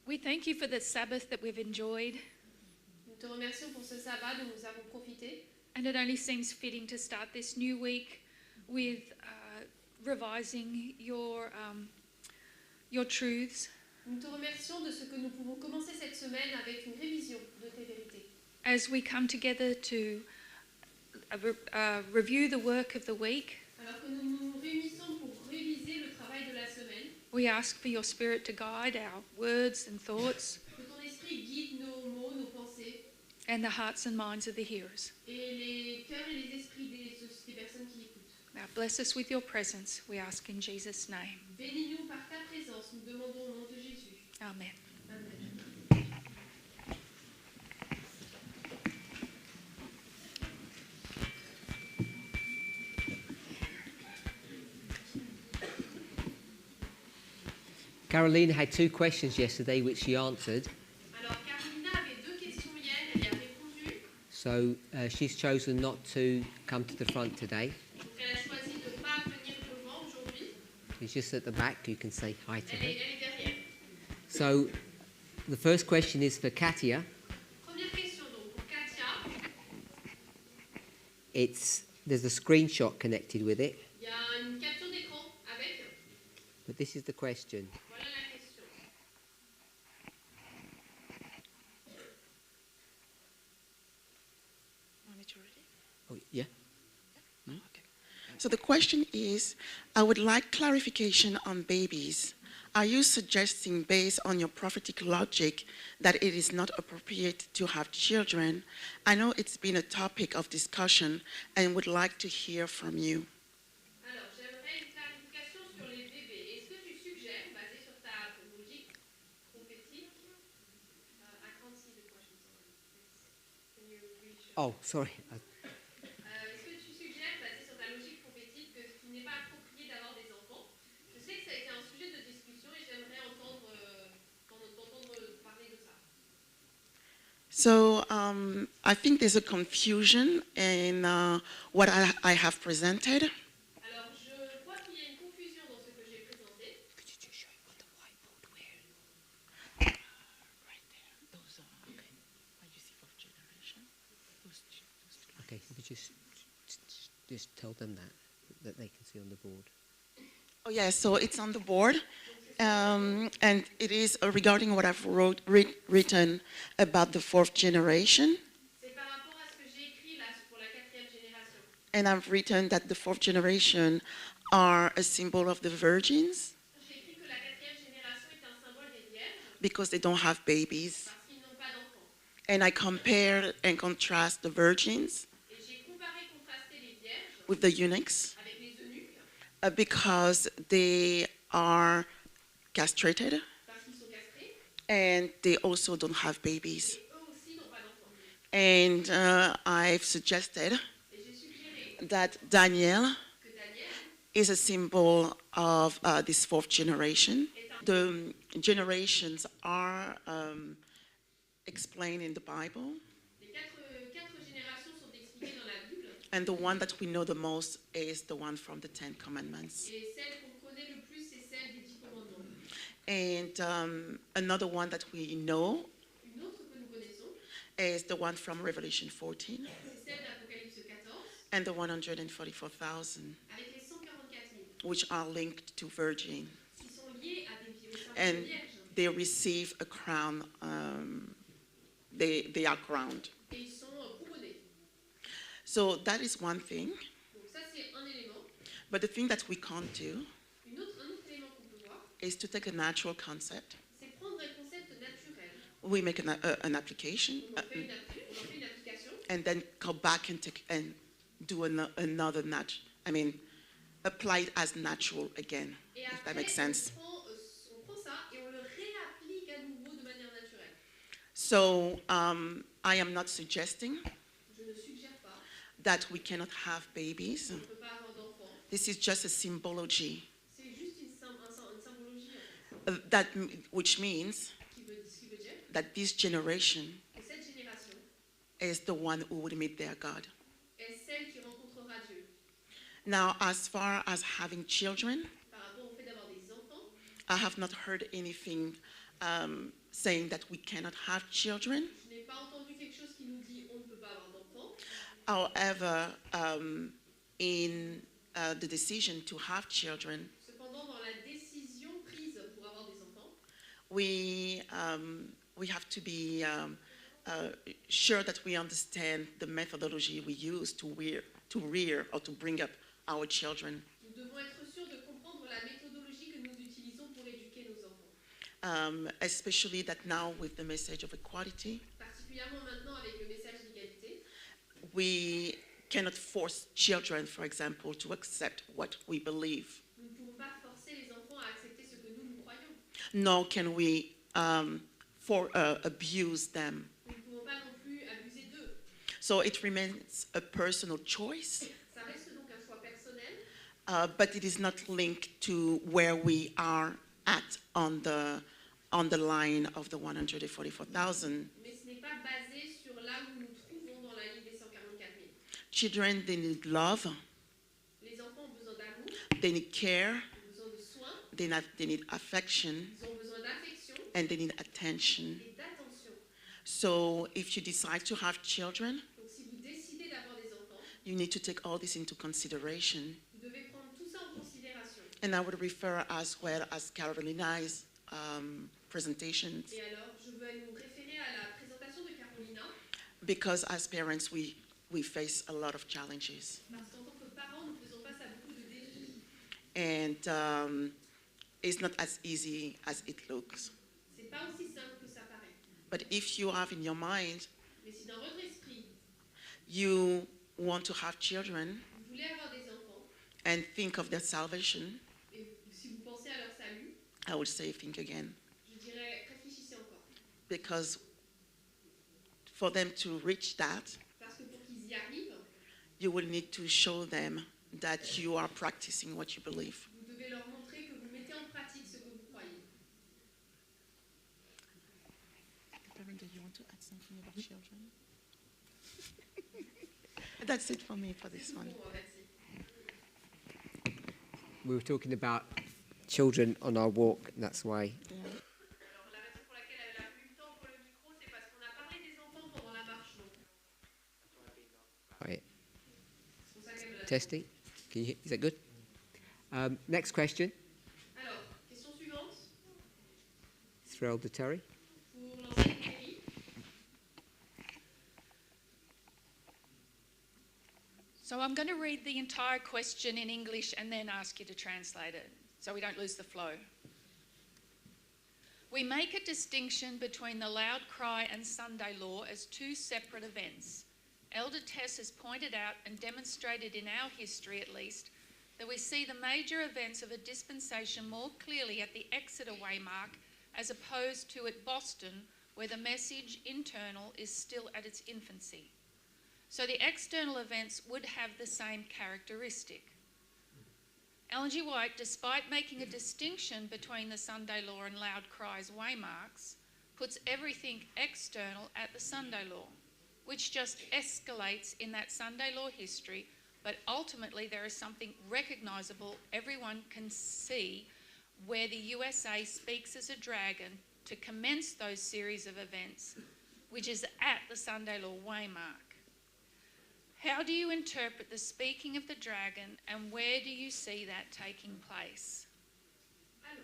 We thank you for the Sabbath that we've enjoyed. Nous te remercions pour ce sabbat dont nous avons profité. And it only seems fitting to start this new week with revising your truths. Nous te remercions de ce que nous pouvons commencer cette semaine avec une révision de tes vérités. As we come together to review the work of the week, Alors que nous nous réunissons pour réviser le travail de la semaine, we ask for your Spirit to guide our words and thoughts que ton esprit guide nos mots, nos pensées and the hearts and minds of the hearers. et les cœurs et les esprits des personnes qui écoutent. Now bless us with your presence, we ask in Jesus' name. Bénis-nous par ta présence, nous demandons au nom de Jésus. Amen. Amen. Carolina had 2 questions yesterday which she answered. Alors Carolina avait 2 questions hier, elle y a répondu. So she's chosen not to come to the front today. Donc elle a choisi de ne pas venir devant aujourd'hui. She's just at the back. You can say hi to Elle her. est derrière. So the first question is for Katia. Première question donc pour Katia. There's a screenshot connected with it, Il y a une capture d'écran avec. but this is the question. Voilà la question. Oh, yeah. So the question is, I would like clarification on babies. Are you suggesting, based on your prophetic logic, that it is not appropriate to have children? I know it's been a topic of discussion and would like to hear from you. Alors, j'aimerais une clarification sur les bébés. Est-ce que tu suggères, basé sur ta logique prophétique, I can't see the question, sorry. Can you really show? Oh, sorry. Est-ce que tu suggères, basé sur ta logique prophétique, que ce n'est pas approprié d'avoir des enfants? Je sais que ça a été un sujet de discussion et j'aimerais t'entendre parler de ça. So I think there's a confusion in what I have presented. Alors, je crois qu'il y a une confusion dans ce que j'ai présenté. Could you just show it on the whiteboard where? Right there. Those are okay. You see fourth generation. Those two. Okay, if you just tell them that they can see on the board. Oh yeah, so it's on the board, and it is regarding what I've written about the fourth generation. C'est par rapport à ce que j'ai écrit là pour la 4e génération. And I've written that the fourth generation are a symbol of the virgins J'ai écrit que la 4e génération est un symbole des vierges because they don't have babies. parce qu'ils n'ont pas d'enfants. And I compare and contrast the virgins Et j'ai comparé, contrasté les vierges with the eunuchs avec les eunuques because they are castrated parce qu'ils sont castrés and they also don't have babies. et eux aussi n'ont pas d'enfants. And I've suggested Et j'ai suggéré that Daniel que Daniel is a symbol of this fourth generation. The generations are explained in the Bible, les quatre générations sont expliquées dans la Bible and the one that we know the most is the one from the Ten Commandments. et celle qu'on connaît le plus c'est celle des 10 commandements. And another one that we know Une autre que nous connaissons is the one from Revelation 14 c'est celle d'Apocalypse 14 and the 144,000, avec les 144 000 which are linked to virgin. qui sont liés à des And vierges they receive a crown. They are crowned. et ils sont couronnés. So that is one thing. Donc ça c'est un élément. But the thing that we can't do Un autre élément qu'on peut voir, is to take a natural concept. c'est prendre un concept naturel. We make an application On en fait une application and then go back and do another apply it as natural again, et if après that makes sense. on prend ça ça et on le réapplique à nouveau de manière naturelle. So I am not suggesting Je ne suggère pas. that we cannot have babies. On ne peut pas avoir d'enfants. This is just a symbology, C'est juste une symbologie en fait. which means Ce qui veut dire that this generation que cette génération is the one who would meet their God. est celle qui rencontrera Dieu. Now, as far as having children, Par rapport au fait d'avoir des enfants, I have not heard anything saying that we cannot have children. je n'ai pas entendu quelque chose qui nous dit on ne peut pas avoir d'enfants. However, in the decision to have children, Cependant, dans la décision prise pour avoir des enfants, we have to be sure that we understand the methodology we use to rear or to bring up our children. nous devons être sûrs de comprendre la méthodologie que nous utilisons pour éduquer nos enfants. Especially that now with the message of equality, Particulièrement maintenant avec le message d'égalité, we cannot force children, for example, to accept what we believe. nous ne pouvons pas forcer les enfants à accepter ce que nous croyons. Nor can we abuse them. Nous ne pouvons pas non plus abuser d'eux. So it remains a personal choice, Ça reste donc un choix personnel, but it is not linked to where we are at on the line of the 144,000. mais ce n'est pas basé sur là où nous nous trouvons dans la ligne des 144 000. Children, they need love, Les enfants ont besoin d'amour, they need care, ils ont besoin de soins, they need affection, ils ont besoin d'affection and they need attention. et d'attention. So if you decide to have children, Donc si vous décidez d'avoir des enfants, you need to take all this into consideration. vous devez prendre tout ça en considération. And I would refer as well as Carolina's presentations, Et alors, je veux nous référer à la présentation de Carolina, because as parents, we face a lot of challenges. parce qu'en tant que parents, nous faisons face à beaucoup de défis. And it's not as easy as it looks. C'est pas aussi simple que ça paraît. But if you have in your mind, Mais si dans votre esprit, you want to have children vous voulez avoir des enfants, and think of their salvation, et si vous pensez à leur salut, I would say think again. je dirais réfléchissez encore. Because for them to reach that, Parce que pour qu'ils y arrivent, you will need to show them that you are practicing what you believe. vous devez leur montrer que vous mettez en pratique ce que vous croyez. Reverend, do you want to add something about children? That's it for me for this one. Bon, merci. We were talking about children on our walk, and that's why. Alors, la raison pour laquelle elle a eu le temps pour le micro, c'est parce qu'on a parlé des enfants pendant la marche. Donc, Right. c'est pour ça qu'elle me l'a dit. Testing. Can you, is that good? Next question. Alors, question suivante Thrilled to Terry. pour l'ancienne Thierry. So I'm going to read the entire question in English and then ask you to translate it so we don't lose the flow. We make a distinction between the loud cry and Sunday law as two separate events. Elder Tess has pointed out and demonstrated in our history at least that we see the major events of a dispensation more clearly at the Exeter waymark as opposed to at Boston, where the message internal is still at its infancy. So the external events would have the same characteristic. Ellen G. White, despite making a distinction between the Sunday law and loud cries waymarks, puts everything external at the Sunday law, which just escalates in that Sunday law history, but ultimately there is something recognisable everyone can see where the USA speaks as a dragon to commence those series of events, which is at the Sunday law waymark. How do you interpret the speaking of the dragon, and where do you see that taking place? Alors,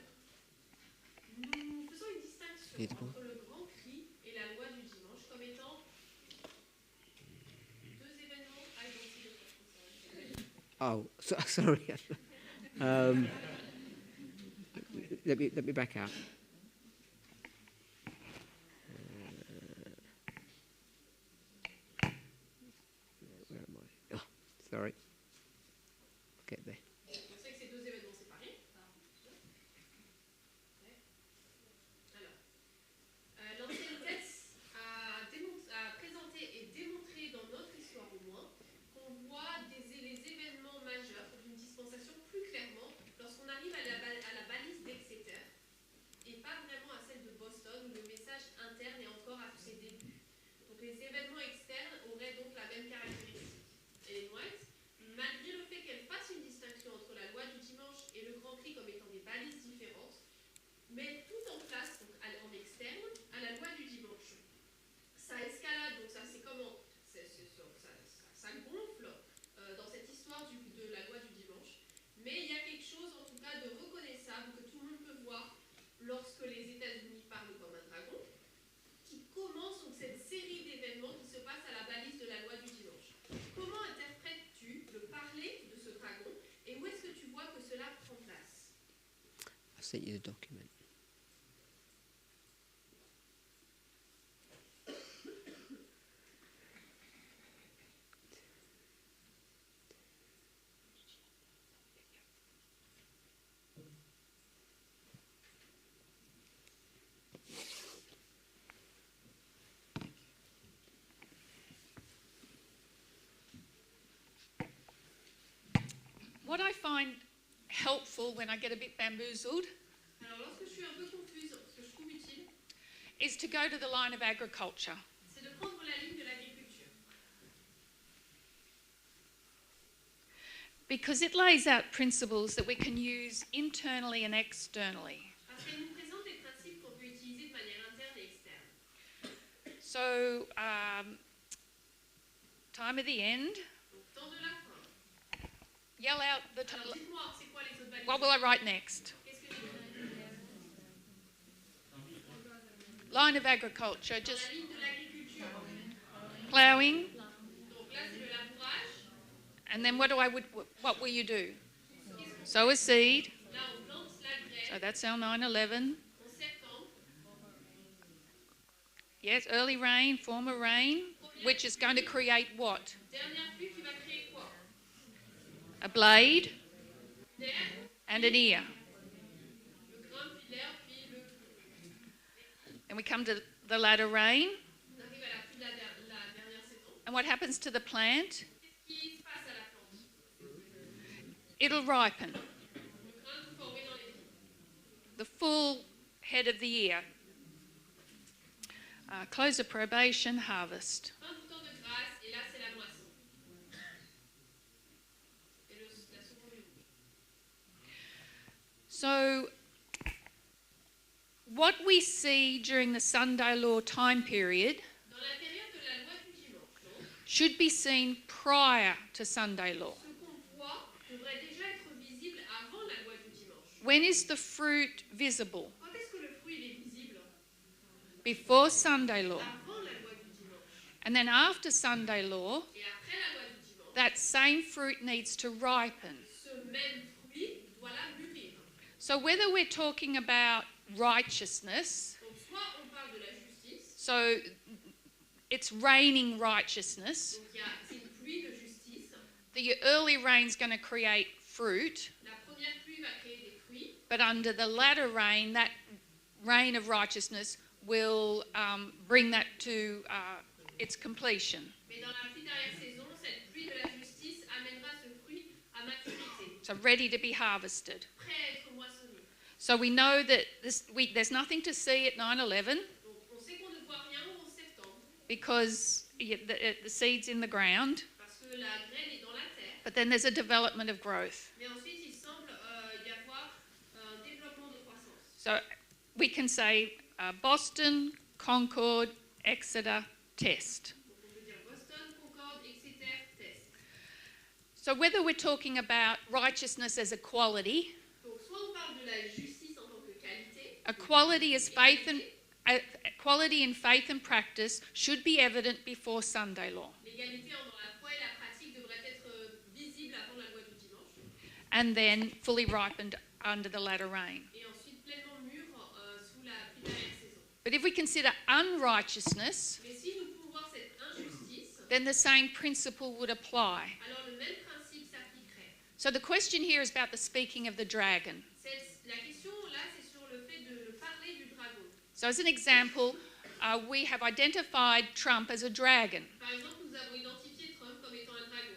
nous faisons une distinction entre le grand cri et la loi du dimanche comme étant deux événements. I don't see the question, sorry. Oh, sorry. Let me back out. Where am I? Oh, sorry. Get there. On sait que c'est deux événements séparés. sent you the document. What I find helpful when I get a bit bamboozled Alors, lorsque je suis un peu confuse, ce que je trouve utile, is to go to the line of agriculture. c'est de prendre la ligne de l'agriculture. Because it lays out principles that we can use internally and externally. Parce qu'elle nous présente des principes qu'on peut utiliser de manière interne et externe. So, time of the end, Donc, temps de la fin. yell out the Alors, dites-moi, c'est quoi les autres balises? what will I write next? Qu'est-ce que j'écris? Line of agriculture, Dans just la ligne de l'agriculture. ploughing, Donc là, c'est le labourage. and then what will you do? Sow a seed, Là, on plante la so graine that's our 9/11. en septembre. Yes, early rain, former rain, which is going to create what? Dernière pluie qui va créer quoi? A blade Une herbe, and an ear. le grain, puis l'herbe, puis le clou. And we come to the latter rain, On arrive à la pluie de la dernière saison. and what happens to the plant? Qu'est-ce qui se passe à la plante? It'll ripen. Le grain tout formé dans les vignes. The full head of the year. Close of probation, harvest. Fin du temps de grâce, et là, c'est la moisson. Et la seconde lune. So, what we see during the Sunday law time period Dans la période de la loi du dimanche, donc, should be seen prior to Sunday law. ce qu'on voit devrait déjà être visible avant la loi du dimanche. When is the fruit visible? Quand est-ce que le fruit il est visible? Before Sunday law. Avant la loi du dimanche. And then after Sunday law, Et après la loi du dimanche, that same fruit needs to ripen. ce même fruit doit la mûrir. So whether we're talking about righteousness, Donc soit on parle de la justice, so it's raining righteousness, donc c'est une pluie de justice. the early rain's going to create fruit, La première pluie va créer des fruits, but under the latter rain, that rain of righteousness will bring that to its completion. mais dans la pluie d'arrière-saison, cette pluie de la justice amènera ce fruit à maturité, So ready to be harvested. prêt à être moissonné. So we know that there's nothing to see at 9/11 Donc on sait qu'on ne voit rien au 11 septembre, because the seed's in the ground, parce que la graine est dans la terre. but then there's a development of growth. Mais ensuite, il semble y avoir un développement de croissance. So we can say Boston, Concord, Exeter, test. Donc on peut dire Boston, Concorde, Exeter, test. So whether we're talking about righteousness as a quality, Donc soit on parle de la justice en tant que qualité, a quality is faith and quality in faith and practice should be evident before Sunday law, l'égalité dans la foi et la pratique devrait être visible avant la loi du dimanche, and then fully ripened under the latter rain. et ensuite pleinement mûre sous la pluie d'arrière-saison. But if we consider unrighteousness, Mais si nous pouvons voir cette injustice, then the same principle would apply. alors le même principe s'appliquerait. So the question here is about the speaking of the dragon. La question là, c'est sur le fait de parler du dragon. So as an example, we have identified Trump as a dragon. Par exemple, nous avons identifié Trump comme étant un dragon.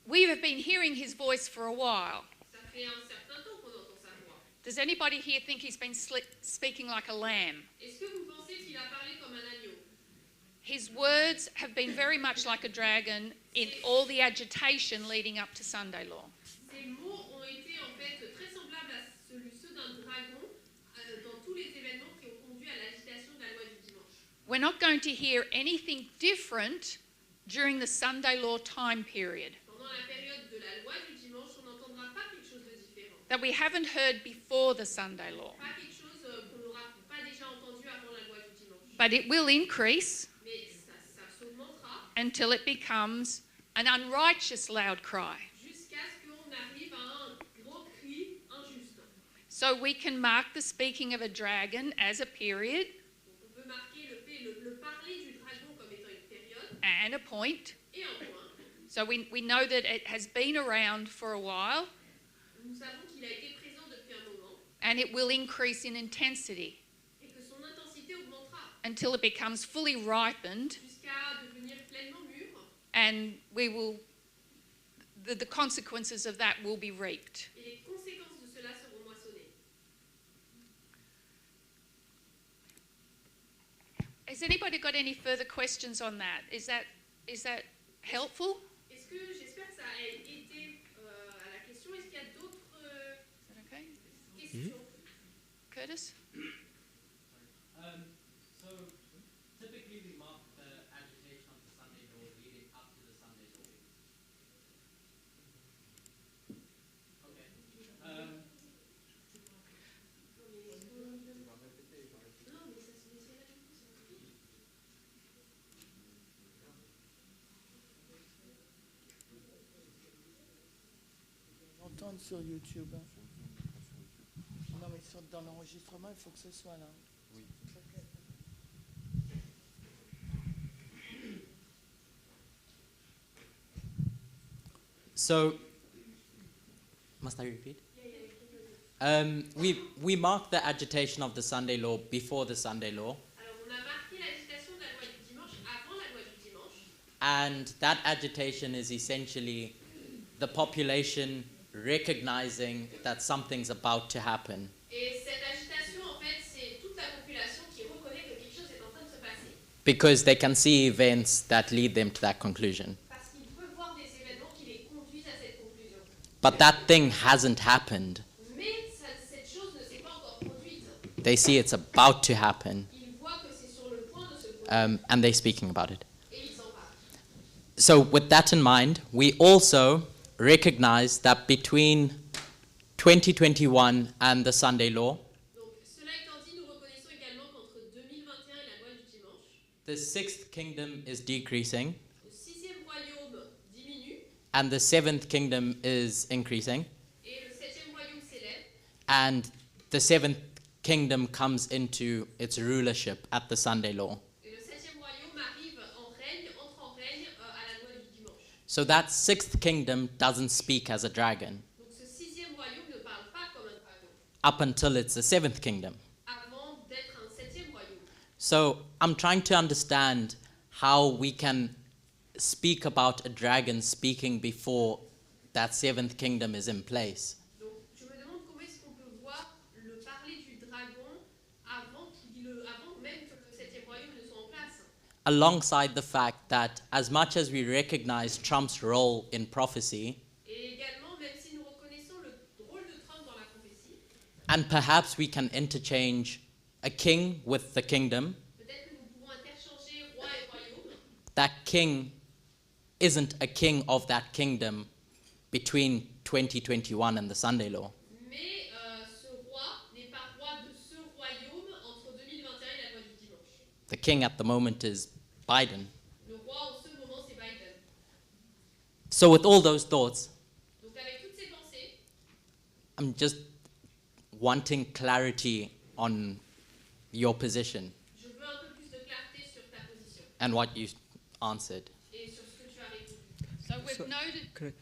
We have been hearing his voice for a while. Ça fait un certain temps qu'on entend sa voix. Does anybody here think he's been speaking like a lamb? Est-ce que vous pensez qu'il a parlé comme un agneau? His words have been very much like a dragon in all the agitation leading up to Sunday law. Ces mots ont été en fait très semblables à ceux d'un dragon dans tous les événements qui ont conduit à l'agitation de la loi du dimanche. We're not going to hear anything different during the Sunday law time period Pendant la période de la loi du dimanche, on n'entendra pas quelque chose de différent. that we haven't heard before the Sunday law. Pas quelque chose qu'on n'aura pas déjà entendu avant la loi du dimanche. But it will increase Mais ça s'augmentera until it becomes an unrighteous loud cry. jusqu'à ce qu'on arrive à un gros cri injuste. So we can mark the speaking of a dragon as a period Donc on peut marquer le parler du dragon comme étant une période and a point. et un point. So we know that it has been around for a while Nous savons qu'il a été présent depuis un moment and it will increase in intensity et que son intensité augmentera until it becomes fully ripened, jusqu'à devenir pleinement mûr and the consequences of that will be reaped. et les conséquences de cela seront moissonnées. Has anybody got any further questions on that? Is that helpful? J'espère que ça a été à la question. Est-ce qu'il y a d'autres Is that okay? questions? Curtis? So typically we mark the agitation of the Sunday law leading up to the Sunday law. Okay. Entendre sur YouTube. Non, mais dans l'enregistrement, il faut que ce soit là. Oui. So, must I repeat? We mark the agitation of the Sunday law before the Sunday law, Alors, on a marqué l'agitation de la loi du dimanche avant la loi du dimanche. and that agitation is essentially the population recognizing that something's about to happen. Et cette agitation, en fait, c'est toute la population qui reconnaît que quelque chose est en train de se passer. Because they can see events that lead them to that conclusion. Parce qu'ils peuvent voir des événements qui les conduisent à cette conclusion. But that thing hasn't happened. Mais cette chose ne s'est pas encore produite. They see it's about to happen, Ils voient que c'est sur le point de se produire. and they're speaking about it. Et ils en parlent. So, with that in mind, we also recognize that between 2021 and the Sunday law, Donc, cela étant dit, nous reconnaissons également qu'entre 2021 et la loi du dimanche, the sixth kingdom is decreasing le sixième royaume diminue and the seventh kingdom is increasing, et le septième royaume s'élève. and the seventh kingdom comes into its rulership at the Sunday law. Et le septième royaume entre en règne à la loi du dimanche. So that sixth kingdom doesn't speak as a dragon Donc ce sixième royaume ne parle pas comme un dragon, up until it's the seventh kingdom. avant d'être un septième royaume. So I'm trying to understand how we can speak about a dragon speaking before that seventh kingdom is in place. Donc je me demande comment est-ce qu'on peut voir le parler du dragon avant même que le septième royaume ne soit en place. Alongside the fact that as much as we recognize Trump's role in prophecy, Et également, même si nous reconnaissons le rôle de Trump dans la prophétie, and perhaps we can interchange a king with the kingdom, peut-être que nous pouvons interchanger roi et royaume. that king isn't a king of that kingdom between 2021 and the Sunday law. Mais ce roi n'est pas roi de ce royaume entre 2021 et la loi du dimanche. The king at the moment is Biden. Le roi en ce moment, c'est Biden. So with all those thoughts, Donc avec toutes ces pensées, I'm just wanting clarity on your position je veux un peu plus de clarté sur ta position and what you answered. et sur ce que tu as répondu. So we've So- noted.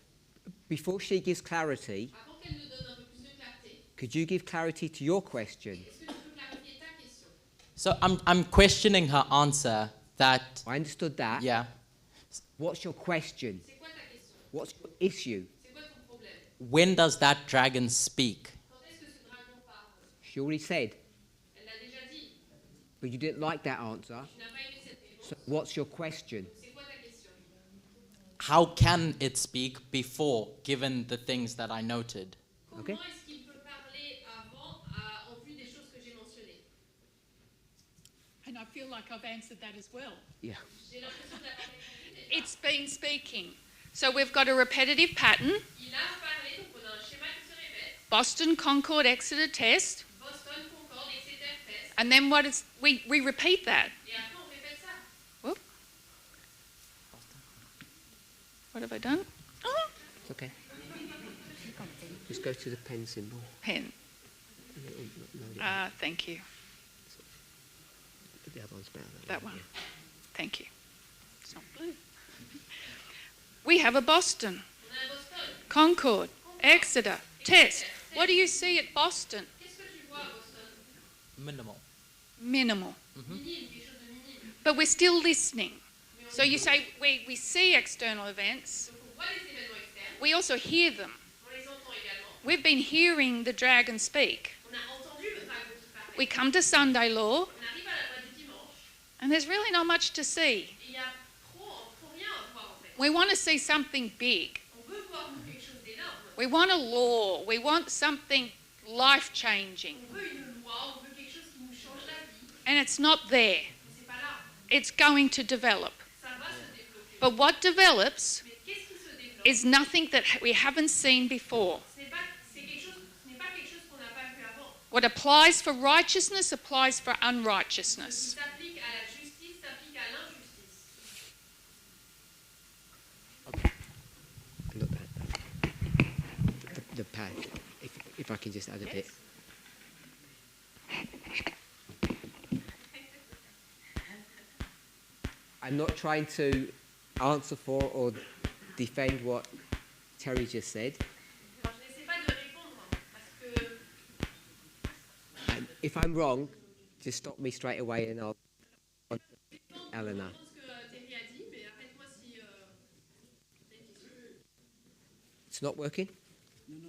Before she gives clarity, Avant qu'elle nous donne un peu plus de clarté, could you give clarity to your question? est-ce que tu peux clarifier ta question? So I'm questioning her answer that, I understood that. yeah, What's your question? C'est quoi ta question? What's your issue? C'est quoi ton problème? when does that dragon speak? Quand est-ce que ce dragon parle? She already said, Elle l'a déjà dit. but you didn't like that answer. Tu n'as pas aimé cette réponse. So what's your question? C'est quoi ta question? How can it speak before, given the things that I noted? Comment Ok. est-ce qu'il peut parler avant, en vue des choses que j'ai mentionnées? And I feel like I've answered that as well. Yeah. J'ai l'impression d'avoir répondu déjà. It's been speaking. So we've got a repetitive pattern. Il a parlé, donc on a un schéma qui se répète. Boston, Concord, Exeter test. Boston, Concorde, etc. Test. And then what is we repeat that. Et après, on répète ça. Whoop. What have I done? Oh, It's okay. Just go to the pen symbol. pen. Thank you. The other one's better. That one. Yeah. Thank you. It's not blue. We have a Boston, On a un Boston. Concord, Exeter, Test. What do you see at Boston? Qu'est-ce que tu vois à Boston? Minimal. Minimal. Minime, quelque chose de minime. But we're still listening. So you say we see external events. Donc on voit les événements externes, We also hear them. on les entend également. We've been hearing the dragon speak. On a entendu le dragon qui parlait. We come to Sunday law, On arrive à la loi du dimanche, and there's really not much to see. et il y a trop rien à voir en fait. We want to see something big. On veut voir nous quelque chose d'énorme. We want a law. We want something life-changing. On veut une loi, on veut quelque chose qui nous change la vie, And it's not there. mais c'est pas là. It's going to develop. Ça va se développer. But what develops Mais qu'est-ce qui se développe? is nothing that we haven't seen before. Ce n'est pas quelque chose qu'on n'a pas vu avant. What applies for righteousness applies for Ce qui unrighteousness. s'applique à la justice s'applique à l'injustice. Not that. The pad. If I can just add a bit. I'm not trying to answer for or defend what Terry just said. Alors je n'essaie pas de répondre parce que And if I'm wrong, just stop me straight away and I'll. Eleanor. je pense que Thierry a dit, mais arrête-moi si t'as une question. It's not working?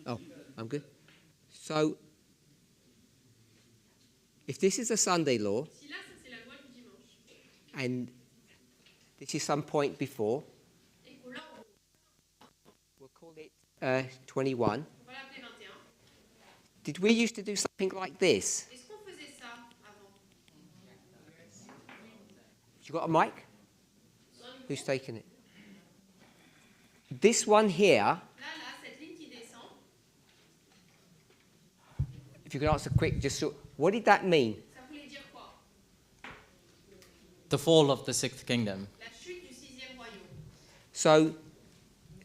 Oh, I'm good. So, if this is a Sunday law, Si là, ça c'est la loi du dimanche, and this is some point before, et qu'on là, we'll call it 21. on va l'appeler 21. Did we used to do something like this? Est-ce qu'on faisait ça avant? You got a mic? Sur un micro? Who's taking it? This one here, Là, cette ligne qui descend, if you could answer quick, just so, what did that mean? ça voulait dire quoi? The fall of the sixth kingdom. La chute du sixième royaume. So,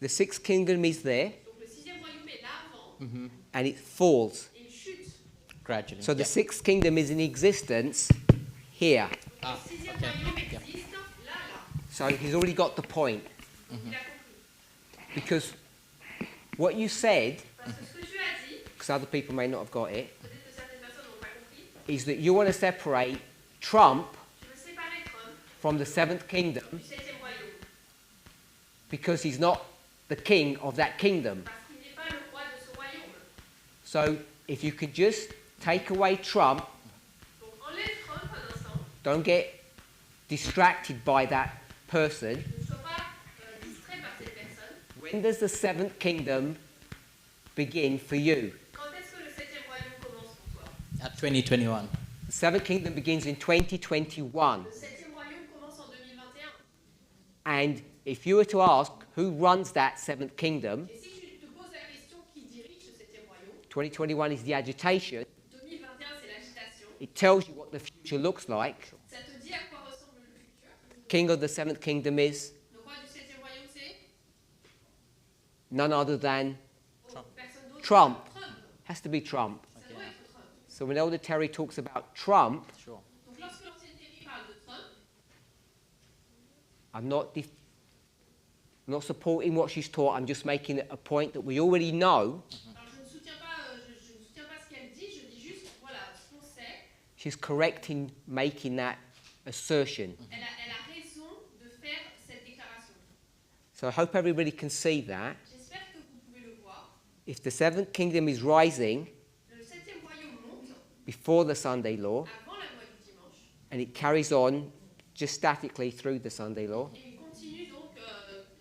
the sixth kingdom is there, Donc le sixième royaume est là avant, and it falls. et il chute. Gradually. So the Yeah. sixth kingdom is in existence here. Ah, Le sixième okay. royaume Yeah. existe là. So he's already got the point. Il a compris. Because what you said, Parce que ce que tu as dit, because other people may not have got it, peut-être que certaines personnes n'ont pas compris, is that you want to separate Trump tu veux séparer Trump from the seventh kingdom du septième royaume. because he's not the king of that kingdom. Parce qu'il n'est pas le roi de ce royaume. So if you could just take away Trump, Donc enlève Trump un instant, don't get distracted by that person. ne sois pas distrait par cette personne. When does the seventh kingdom begin for you? Quand est-ce que le septième royaume commence pour toi? At 2021. The seventh kingdom begins in 2021. Le septième royaume commence en 2021. And if you were to ask who runs that seventh kingdom, Et si tu te poses la question qui dirige ce septième royaume, 2021 is the agitation. 2021 c'est l'agitation. It tells you what the future looks like. Ça te dit à quoi ressemble le futur. King of the seventh kingdom is Le roi du septième royaume c'est none other than, personne d'autre. Trump. Trump. has to be Trump. Ça doit être Trump. So when Elder Terry talks about Trump, Sure. Donc lorsque l'ancien Thierry parle de Trump, I'm not supporting what she's taught, I'm just making a point that we already know. alors je ne soutiens pas, je ne soutiens pas ce qu'elle dit, je dis juste, voilà, ce qu'on sait, She's correct in making that assertion. elle a raison de faire cette déclaration. So I hope everybody can see that. J'espère que vous pouvez le voir. If the seventh kingdom is rising Le septième royaume monte before the Sunday law, avant la loi du dimanche and it carries on just statically through the Sunday law, et il continue donc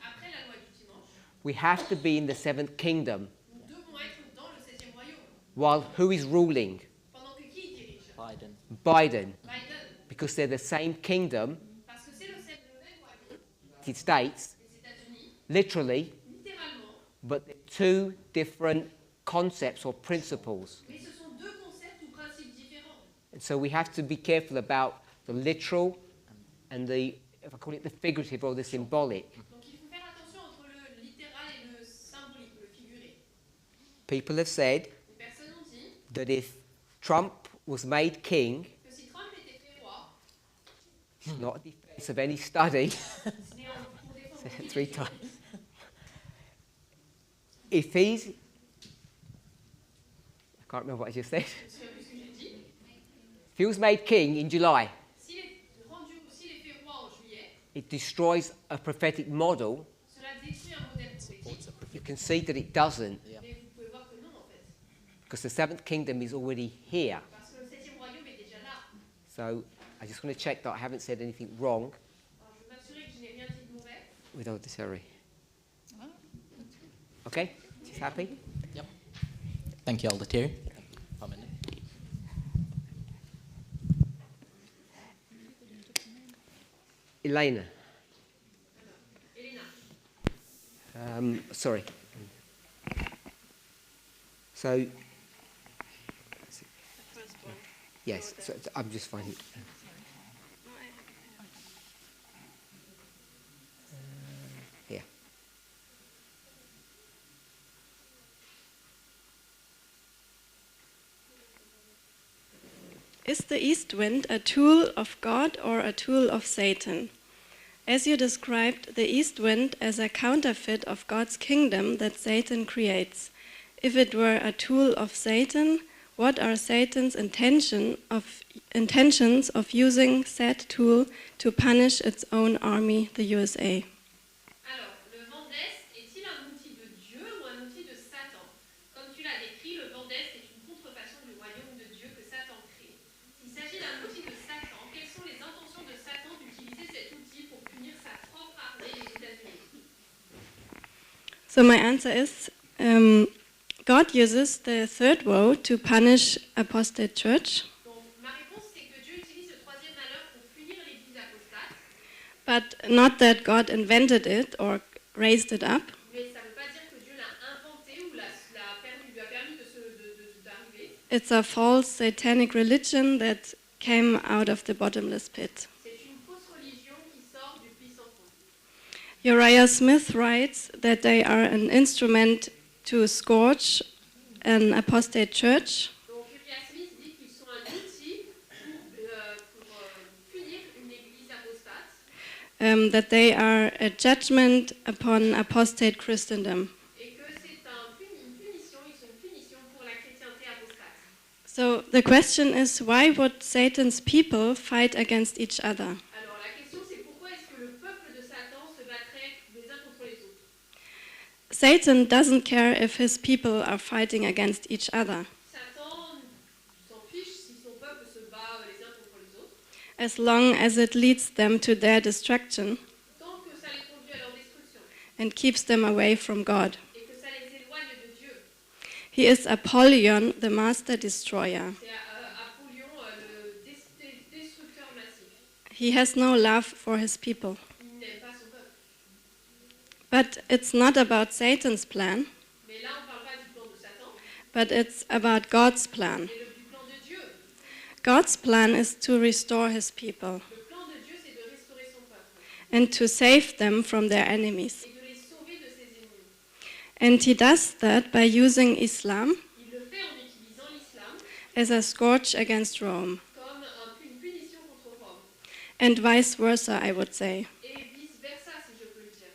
après la loi du dimanche. we have to be in the seventh kingdom. Nous devons être dans le septième royaume. While who is ruling? Pendant que qui dirige? Biden. Biden. Biden. Because they're the same kingdom, Parce que c'est le même royaume, United States, les États-Unis, literally, littéralement, but they're two different concepts or principles. mais ce sont deux concepts ou principes différents. And so we have to be careful about the literal and the, if I call it the figurative or the symbolic. Donc il faut faire attention entre le littéral et le symbolique, le figuré. People have said Les personnes ont dit that if Trump was made king, que si Trump était fait roi, not a defense of any study, ce n'est pour défendre aucune 3 étude. times. If he's, I can't remember what I just said. Je ne sais plus ce que j'ai dit. If he was made king in July, S'il est fait roi en juillet, it destroys a prophetic model. cela détruit un modèle prophétique. You can see that it doesn't, Mais vous pouvez voir que non, en fait. because the seventh kingdom is already here. Parce que le 7e royaume est déjà là. So I just want to check that I haven't said anything wrong Alors, je veux m'assurer que je n'ai rien dit de mauvais. with Odysseus. Okay? She's happy? Yep. Thank you, Elder Terry. 1 minute. Elena. Elena. Sorry. So, First one. yes, so I'm just finding. Here. Is the east wind a tool of God or a tool of Satan? As you described the east wind as a counterfeit of God's kingdom that Satan creates, if it were a tool of Satan, what are Satan's intentions of using said tool to punish its own army, the USA? Alors, le vent d'Est est-il un outil de Dieu ou un outil de Satan? Comme tu l'as décrit, le vent d'Est est une contrefaçon du royaume de Dieu que Satan crée. S'il s'agit d'un outil de Satan, quelles sont les intentions de Satan d'utiliser cet outil pour punir sa propre armée, les États-Unis? So my answer is, God uses the third woe to punish apostate church, Donc, ma réponse, c'est que Dieu utilise le troisième malheur pour punir l'Église apostate, but not that God invented it or raised it up. mais ça ne veut pas dire que Dieu l'a inventé ou lui a permis d'arriver. It's a false satanic religion that came out of the bottomless pit. C'est une fausse religion qui sort du puits sans fond. Uriah Smith writes that they are an instrument to scourge an apostate church, Donc Uriah Smith dit qu'ils sont un outil pour punir une église apostate that they are a judgment upon apostate Christendom. et que c'est une punition, ils sont une punition pour la chrétienté apostate. So the question is, why would Satan's people fight against each other? Alors la question c'est pourquoi est-ce que le peuple de Satan se battrait les uns contre les autres? Satan doesn't care if his people are fighting against each other, Satan s'en fiche si son peuple se bat les uns contre les autres, as long as it leads them to their destruction tant que ça les conduit à leur destruction and keeps them away from God. et que ça les éloigne de Dieu. He is Apollyon, the master destroyer. C'est Apollyon, le destructeur massif. He has no love for his people. Il n'aime pas son peuple. But it's not about Satan's plan, Mais là, on ne parle pas du plan de Satan, but it's about God's plan. mais du plan de Dieu. God's plan is to restore his people Le plan de Dieu, c'est de restaurer son peuple and to save them from their enemies. et de les sauver de ses ennemis. And he does that by using Islam Il le fait en utilisant l'islam as a scourge against Rome, comme une punition contre Rome. and vice versa, I would say. Et vice-versa, si je peux le dire.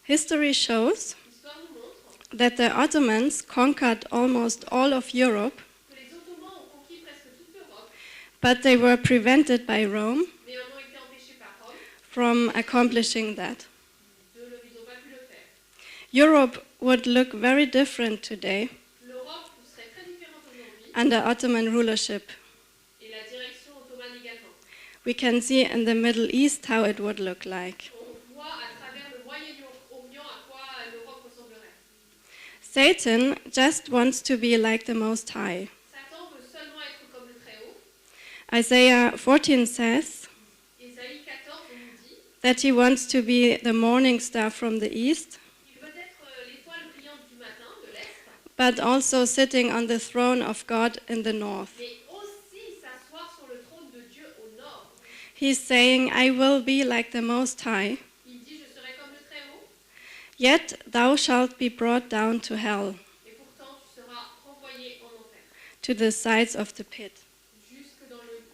History shows L'histoire nous montre that the Ottomans conquered almost all of Europe, que les Ottomans ont conquis presque toute l'Europe, but they were prevented by Rome mais en ont été empêchés par Rome. from accomplishing that. Ils n'ont pas pu le faire. Europe would look very different today L'Europe serait très différente aujourd'hui under Ottoman rulership. et la direction ottomane également. We can see in the Middle East how it would look like. On voit à travers le Moyen-Orient à quoi l'Europe ressemblerait. Satan just wants to be like the Most High. Satan veut seulement être comme le Très-Haut. Isaiah 14 says Ésaïe 14 nous dit that he wants to be the morning star from the east, qu'il veut être l'étoile brillante du matin, de l'Est, but also sitting on the throne of God in the north. mais aussi s'asseoir sur le trône de Dieu au nord. He's saying, I will be like the Most High, Il dit, je serai comme le Très-Haut, yet thou shalt be brought down to hell, et pourtant tu seras renvoyé en enfer, to the sides of the pit. jusque dans le puits.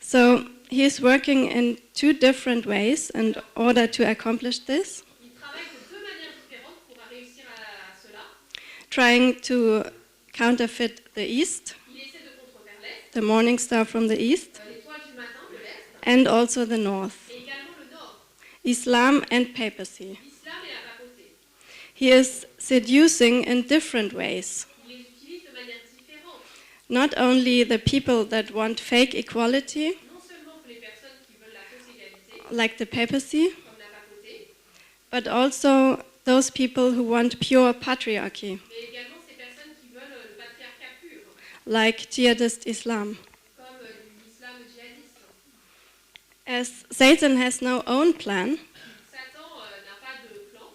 So he is working in two different ways in order to accomplish this, Il travaille de deux manières différentes pour réussir à cela. trying to counterfeit the east, Il essaie de contrefaire l'Est, the morning star from the east, l'étoile du matin de l'Est, and also the north, et également le Nord, Islam and papacy. l'islam et la papauté. He is seducing in different ways, Il les utilise de manière différente, not only the people that want fake equality, non seulement pour les personnes qui veulent la fausse égalité, like the papacy, comme la papauté, but also those people who want pure patriarchy, mais également ces personnes qui veulent le patriarcat pur, like jihadist Islam. comme l'islam djihadiste. As Satan has no own plan, Satan n'a pas de plan,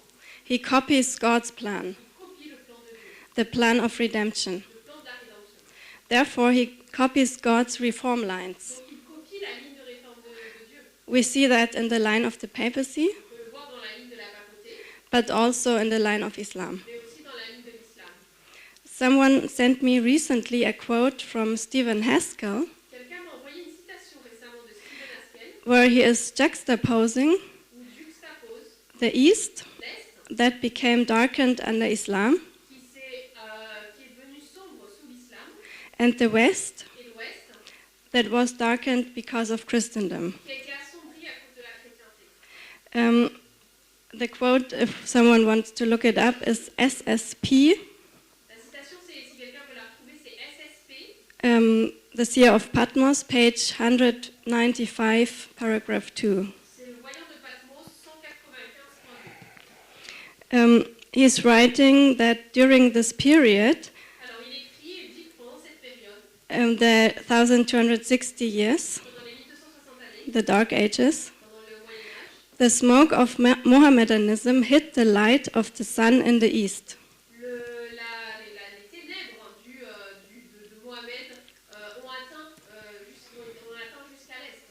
he copies God's plan, il copie le plan de Dieu, the plan of redemption. le plan de la rédemption. Therefore, he copies God's reform lines. Donc il copie la ligne de réforme de Dieu. We see that in the line of the papacy, On peut le voir dans la ligne de la papauté, but also in the line of Islam. mais aussi dans la ligne de l'islam. Someone sent me recently a quote from Stephen Haskell, Quelqu'un m'a envoyé une citation récemment de Stephen Haskell where he is juxtaposing où il juxtapose the East l'Est that became darkened under Islam qui est devenu sombre sous l'islam and the West et l'Ouest that was darkened because of Christendom. qui a été assombri à cause de la chrétienté. The quote, if someone wants to look it up, is SSP, La citation, si quelqu'un veut la retrouver, c'est SSP, the Seer of Patmos, page 195, paragraph 2. c'est le voyant de Patmos 195.2. He's writing that during this period, Alors il écrit et dit que pendant cette période, the 1260 years, pendant les 1260 années, the Dark Ages, pendant le Moyen Âge, the smoke of Mohammedanism hid the light of the sun in the east. les ténèbres de Mohammed ont atteint jusqu'à l'Est.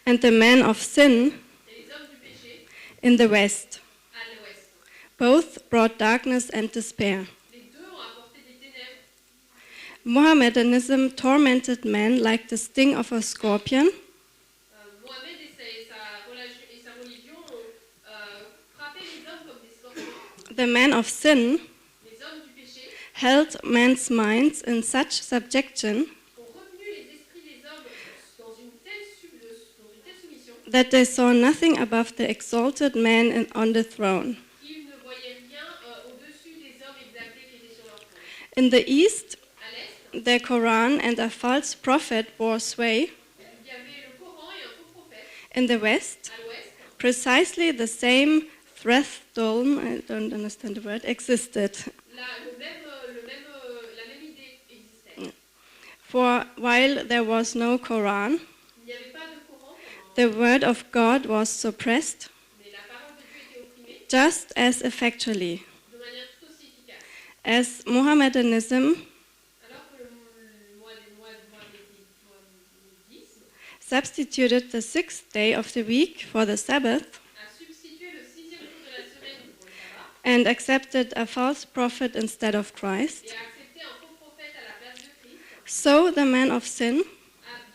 And the men of sin Et les hommes du péché in the west. à l'Ouest. Both brought darkness and despair. Les deux ont apporté des ténèbres. Mohammedanism tormented men like the sting of a scorpion, Mohammed et sa religion ont frappé les hommes comme des scorpions. the men of sin Les hommes du péché held men's minds in such subjection ont retenu les esprits des hommes dans une telle soumission that they saw nothing above the exalted man on the throne. qu'ils ne voyaient rien au-dessus des hommes exaltés qui étaient sur leur trône. In the east, À l'Est, the Quran and a false prophet bore sway. il y avait le Coran et un faux prophète. In the west, À l'Ouest, precisely the same threatdom, I don't understand the word, existed. la même idée existait. For while there was no Quran, Il n'y avait pas de Coran, the word of God was suppressed mais la parole de Dieu était opprimée just as effectually de manière tout aussi efficace. as Mohammedanism Alors que le mohammedisme substituted the sixth day of the week for the Sabbath a substitué le 6e jour de la semaine pour le sabbat and accepted a false prophet instead of Christ. et a accepté un faux prophète à la place de Christ, So the man of sin de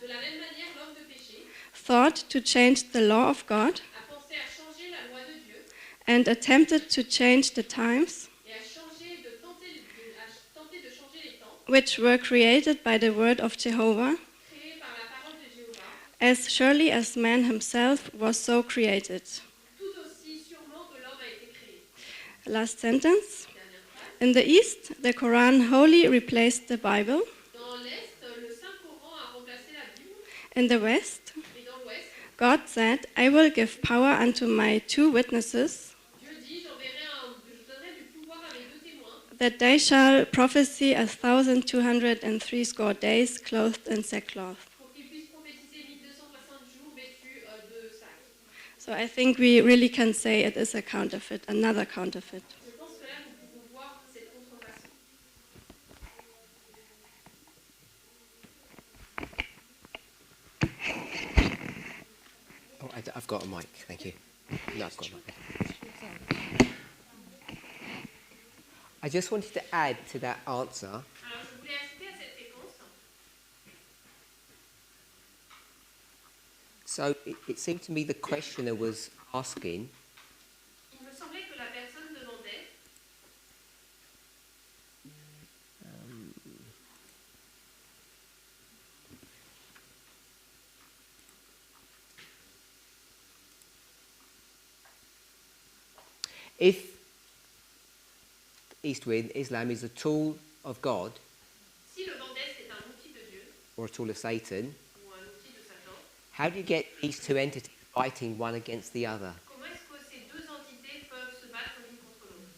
la même manière, l'homme de péché thought to change the law of God a pensé à changer la loi de Dieu and attempted to change the times et a tenté de changer les temps which were created by the word of Jehovah, créés par la parole de Jéhovah, as surely as man himself was so created. tout aussi sûrement que l'homme a été créé. Last sentence. Dernière phrase. In the East, the Quran wholly replaced the Bible. Dans l'Est, le Saint-Coran a remplacé la Bible In the West, et dans l'Ouest, God said, I will give power unto my two witnesses, Dieu dit, je donnerai du pouvoir à mes deux témoins that they shall prophesy 1,203 score days clothed in sackcloth. pour qu'ils puissent prophétiser 1260 jours vêtus de sac. So I think we really can say it is a counterfeit, another counterfeit. Je pense que là, nous pouvons voir cette contrefaçon. Oh, I've got a mic, thank you. No, I've got a mic. I just wanted to add to that answer Alors, je voulais ajouter à So it seemed to me the questioner was asking, Il me semblait que la personne demandait if East Wind, Islam, is a tool of God si le vent d'Est est un outil de Dieu or a tool of Satan, ou un outil de Satan, how do you get these two entities fighting one against the other? comment est-ce que ces deux entités peuvent se battre l'une contre l'autre?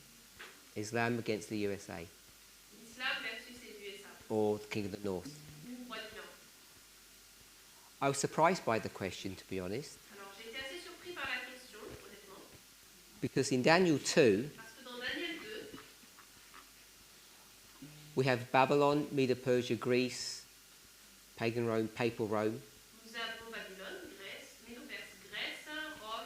Islam against the USA L'islam versus les USA or the King of the North? ou Roi du Nord. I was surprised by the question, to be honest, Alors j'ai été assez surpris par la question, honnêtement, because in Daniel 2, parce que dans Daniel 2, we have Babylon, Medo-Persia, Greece, pagan Rome, papal Rome, nous avons Babylone, Grèce, Médo-Perse, Grèce, Rome,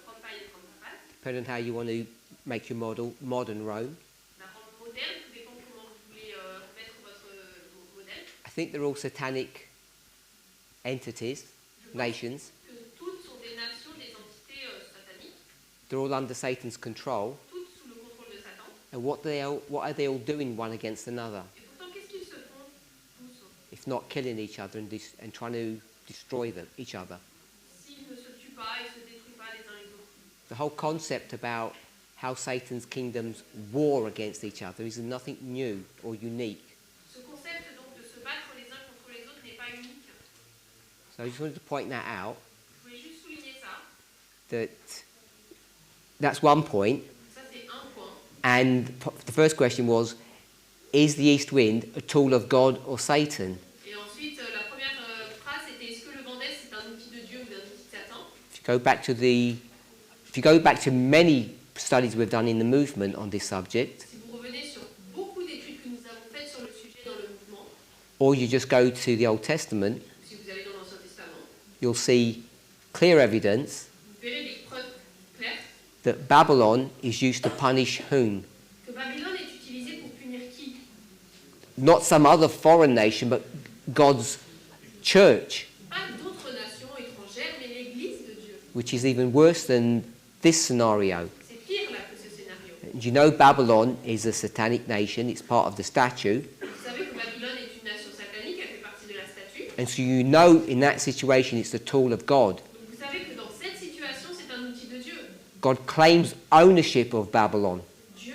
Rome païenne, Rome papale, depending on how you want to make your model, modern Rome. la Rome moderne, tout dépend comment vous voulez mettre votre modèle. I think they're all satanic entities, nations. Que toutes sont des nations, des entités sataniques, They're all under Satan's control. toutes sous le contrôle de Satan. And what are they all doing one against another, Et pourtant, qu'est-ce qu'ils se font tous? if not killing each other and trying to destroy each other? S'ils ne se tuent pas, ils ne se détruisent pas les uns les autres. The whole concept about how Satan's kingdoms war against each other is nothing new or unique. Ce concept donc de se battre les uns contre les autres n'est pas unique. So I just wanted to point that out, Je voulais juste souligner ça. that's one point. Ça, c'est un point. And the first question was, is the east wind a tool of God or Satan? Et ensuite, la première phrase était est-ce que le vent d'Est c'est un outil de Dieu ou d'un outil de Satan? If you go back to many studies we've done in the movement on this subject, Si vous revenez sur beaucoup d'études que nous avons faites sur le sujet dans le mouvement, or you just go to the Old Testament, si vous allez dans l'Ancien Testament, you'll see clear evidence vous verrez des preuves claires that Babylon is used to punish whom? que Babylone est utilisée pour punir qui? Not some other foreign nation, but God's church, Pas d'autres nations étrangères, mais l'Église de Dieu. which is even worse than this scenario. C'est pire là que ce scénario. And you know Babylon is a satanic nation, it's part of the statute. Vous savez que Babylone est une nation satanique, elle fait partie de la statue. And so you know in that situation it's the tool of God. Donc vous savez que dans cette situation, c'est un outil de Dieu. God claims ownership of Babylon Dieu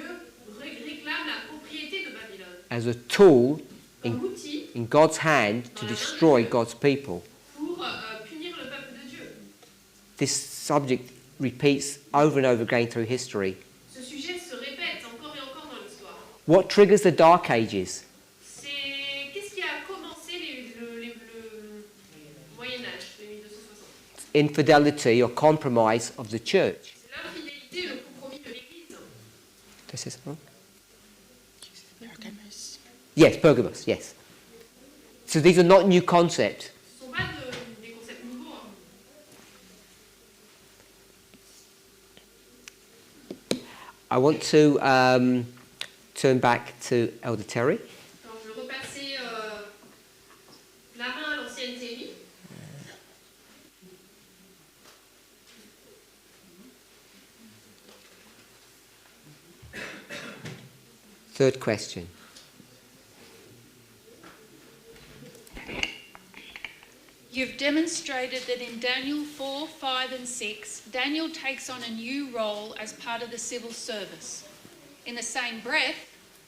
réclame la propriété de Babylone as a tool comme outil in God's hand to destroy God's people. pour punir le peuple de Dieu. This subject repeats over and over again through history. Ce sujet se répète encore et encore dans l'histoire. What triggers the Dark Ages? C'est qu'est-ce qui a commencé le Moyen Âge, le 1260? Infidelity or compromise of the church. C'est l'infidélité et le compromis de l'Église. This is, Pergamus. yes, Pergamos, yes. So these are not new concepts. Ce ne sont pas des concepts nouveaux. Hein. I want to turn back to Elder Terry. Alors je vais repasser la main à l'ancienne Terry. Third question. You've demonstrated that in Daniel 4, 5 and 6, Daniel takes on a new role as part of the civil service. In the same breath,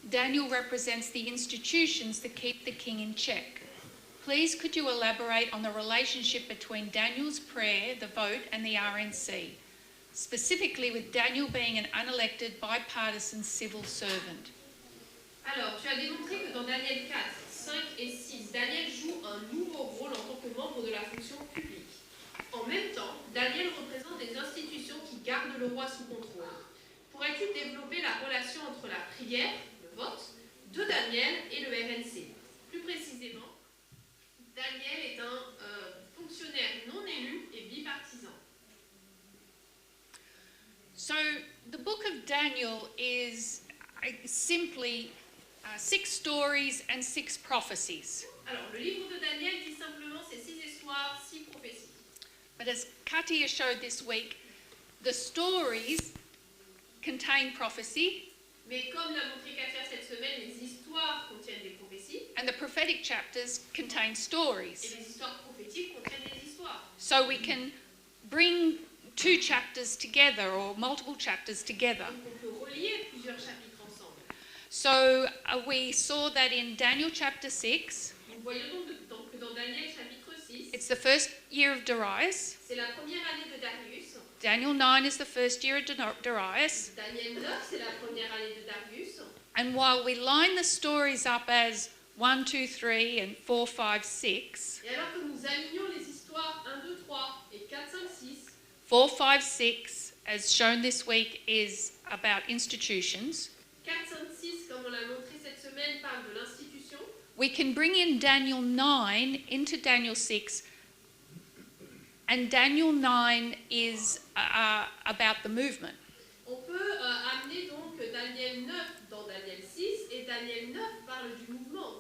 Daniel represents the institutions that keep the king in check. Please could you elaborate on the relationship between Daniel's prayer, the vote, and the RNC, specifically with Daniel being an unelected bipartisan civil servant? Alors, tu as démontré que dans Daniel 4, 5 et 6, Daniel joue un nouveau rôle en tant que membre de la fonction publique. En même temps, Daniel représente des institutions qui gardent le roi sous contrôle. Pourrais-tu développer la relation entre la prière, le vote, de Daniel et le RNC? Plus précisément, Daniel est un fonctionnaire non élu et bipartisan. So the book of Daniel is simply 6 stories and 6 prophecies. Alors, le livre de Daniel dit simplement ces 6 histoires, 6 prophéties. But as Katia showed this week, the stories contain prophecy, Mais comme l'a montré Katia cette semaine, les histoires contiennent des prophéties and the prophetic chapters contain et stories. les histoires prophétiques contiennent des histoires. So we can bring two chapters together or multiple chapters together. Donc on peut relier plusieurs chapitres ensemble. So we saw that in Daniel chapter 6, Nous voyons donc que dans Daniel chapitre 6, it's the first year of Darius. c'est la première année de Darius. Daniel 9 is the first year of Darius. Daniel 9, c'est la première année de Darius. And while we line the stories up as 1, 2, 3 and 4, 5, 6, Et alors que nous alignons les histoires 1, 2, 3 et 4, 5, 6, 4, 5, 6, as shown this week, is about institutions. 4, 5, 6, comme on l'a montré cette semaine, parle de l'institution. We can bring in Daniel 9 into Daniel 6, and Daniel 9 is about the movement. On peut amener donc Daniel 9 dans Daniel 6 et Daniel 9 parle du mouvement.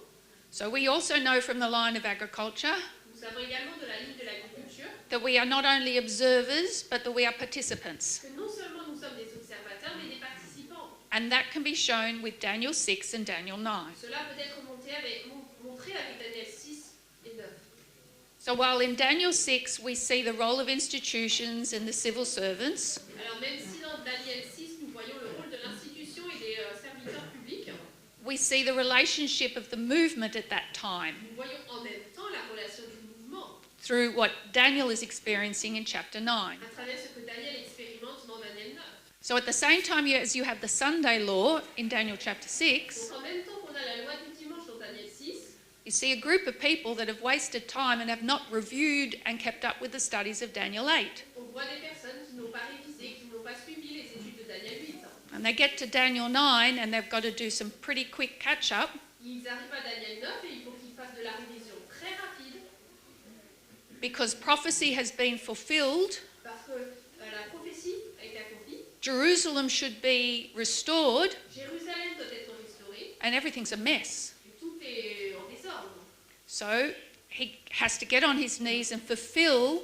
So we also know from the line of agriculture Nous savons également de la ligne de l'agriculture that we are not only observers, but that we are participants. que non seulement nous sommes des observateurs, mais des participants. And that can be shown with Daniel 6 and Daniel 9. Cela peut être montré avec Daniel 6 et 9. So while in Daniel 6 we see the role of institutions and the civil servants, Alors même si dans Daniel 6 nous voyons le rôle de l'institution et des serviteurs publics, we see the relationship of the movement at that time nous voyons en même temps la relation du mouvement through what Daniel is experiencing in chapter 9. à travers ce que Daniel expérimente dans Daniel 9. So at the same time as you have the Sunday law in Daniel chapter 6, Donc en même temps qu'on a la loi du dimanche dans Daniel 6, you see a group of people that have wasted time and have not reviewed and kept up with the studies of Daniel 8. on voit des personnes qui n'ont pas révisé, qui n'ont pas suivi les études de Daniel 8. And they get to Daniel 9 and they've got to do some pretty quick catch up Ils arrivent à Daniel 9 et il faut qu'ils fassent de la révision très rapide because prophecy has been fulfilled. parce que la prophétie a été accomplie, Jerusalem should be restored Jérusalem doit être restaurée and everything's a mess. et tout est en désordre. So he has to get on his knees and fulfill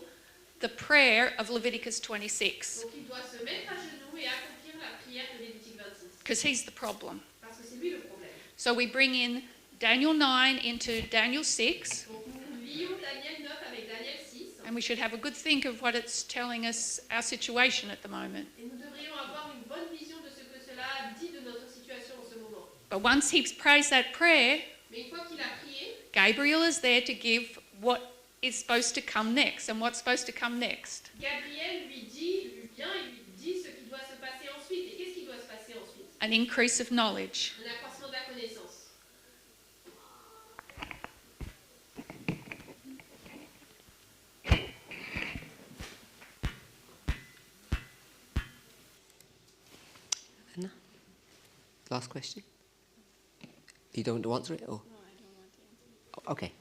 the prayer of Leviticus 26 Donc il doit se mettre à genoux et accomplir la prière de Lévitique 26 because he's the problem. parce que c'est lui le problème. So we bring in Daniel 9 into Daniel 6, Donc nous lions Daniel 9 avec Daniel 6 and we should have a good think of what it's telling us, our situation at the moment. et nous devrions avoir une bonne vision de ce que cela dit de notre situation en ce moment. But once he prays that prayer, Mais une fois qu'il a prié, Gabriel is there to give what is supposed to come next and what's supposed to come next. Gabriel lui vient et lui dit ce qui doit se passer ensuite. Et qu'est-ce qui doit se passer ensuite? An increase of knowledge. Un accroissement de la connaissance. Anna? Last question? You don't want to answer it? Or? No, I don't want to answer. Okay.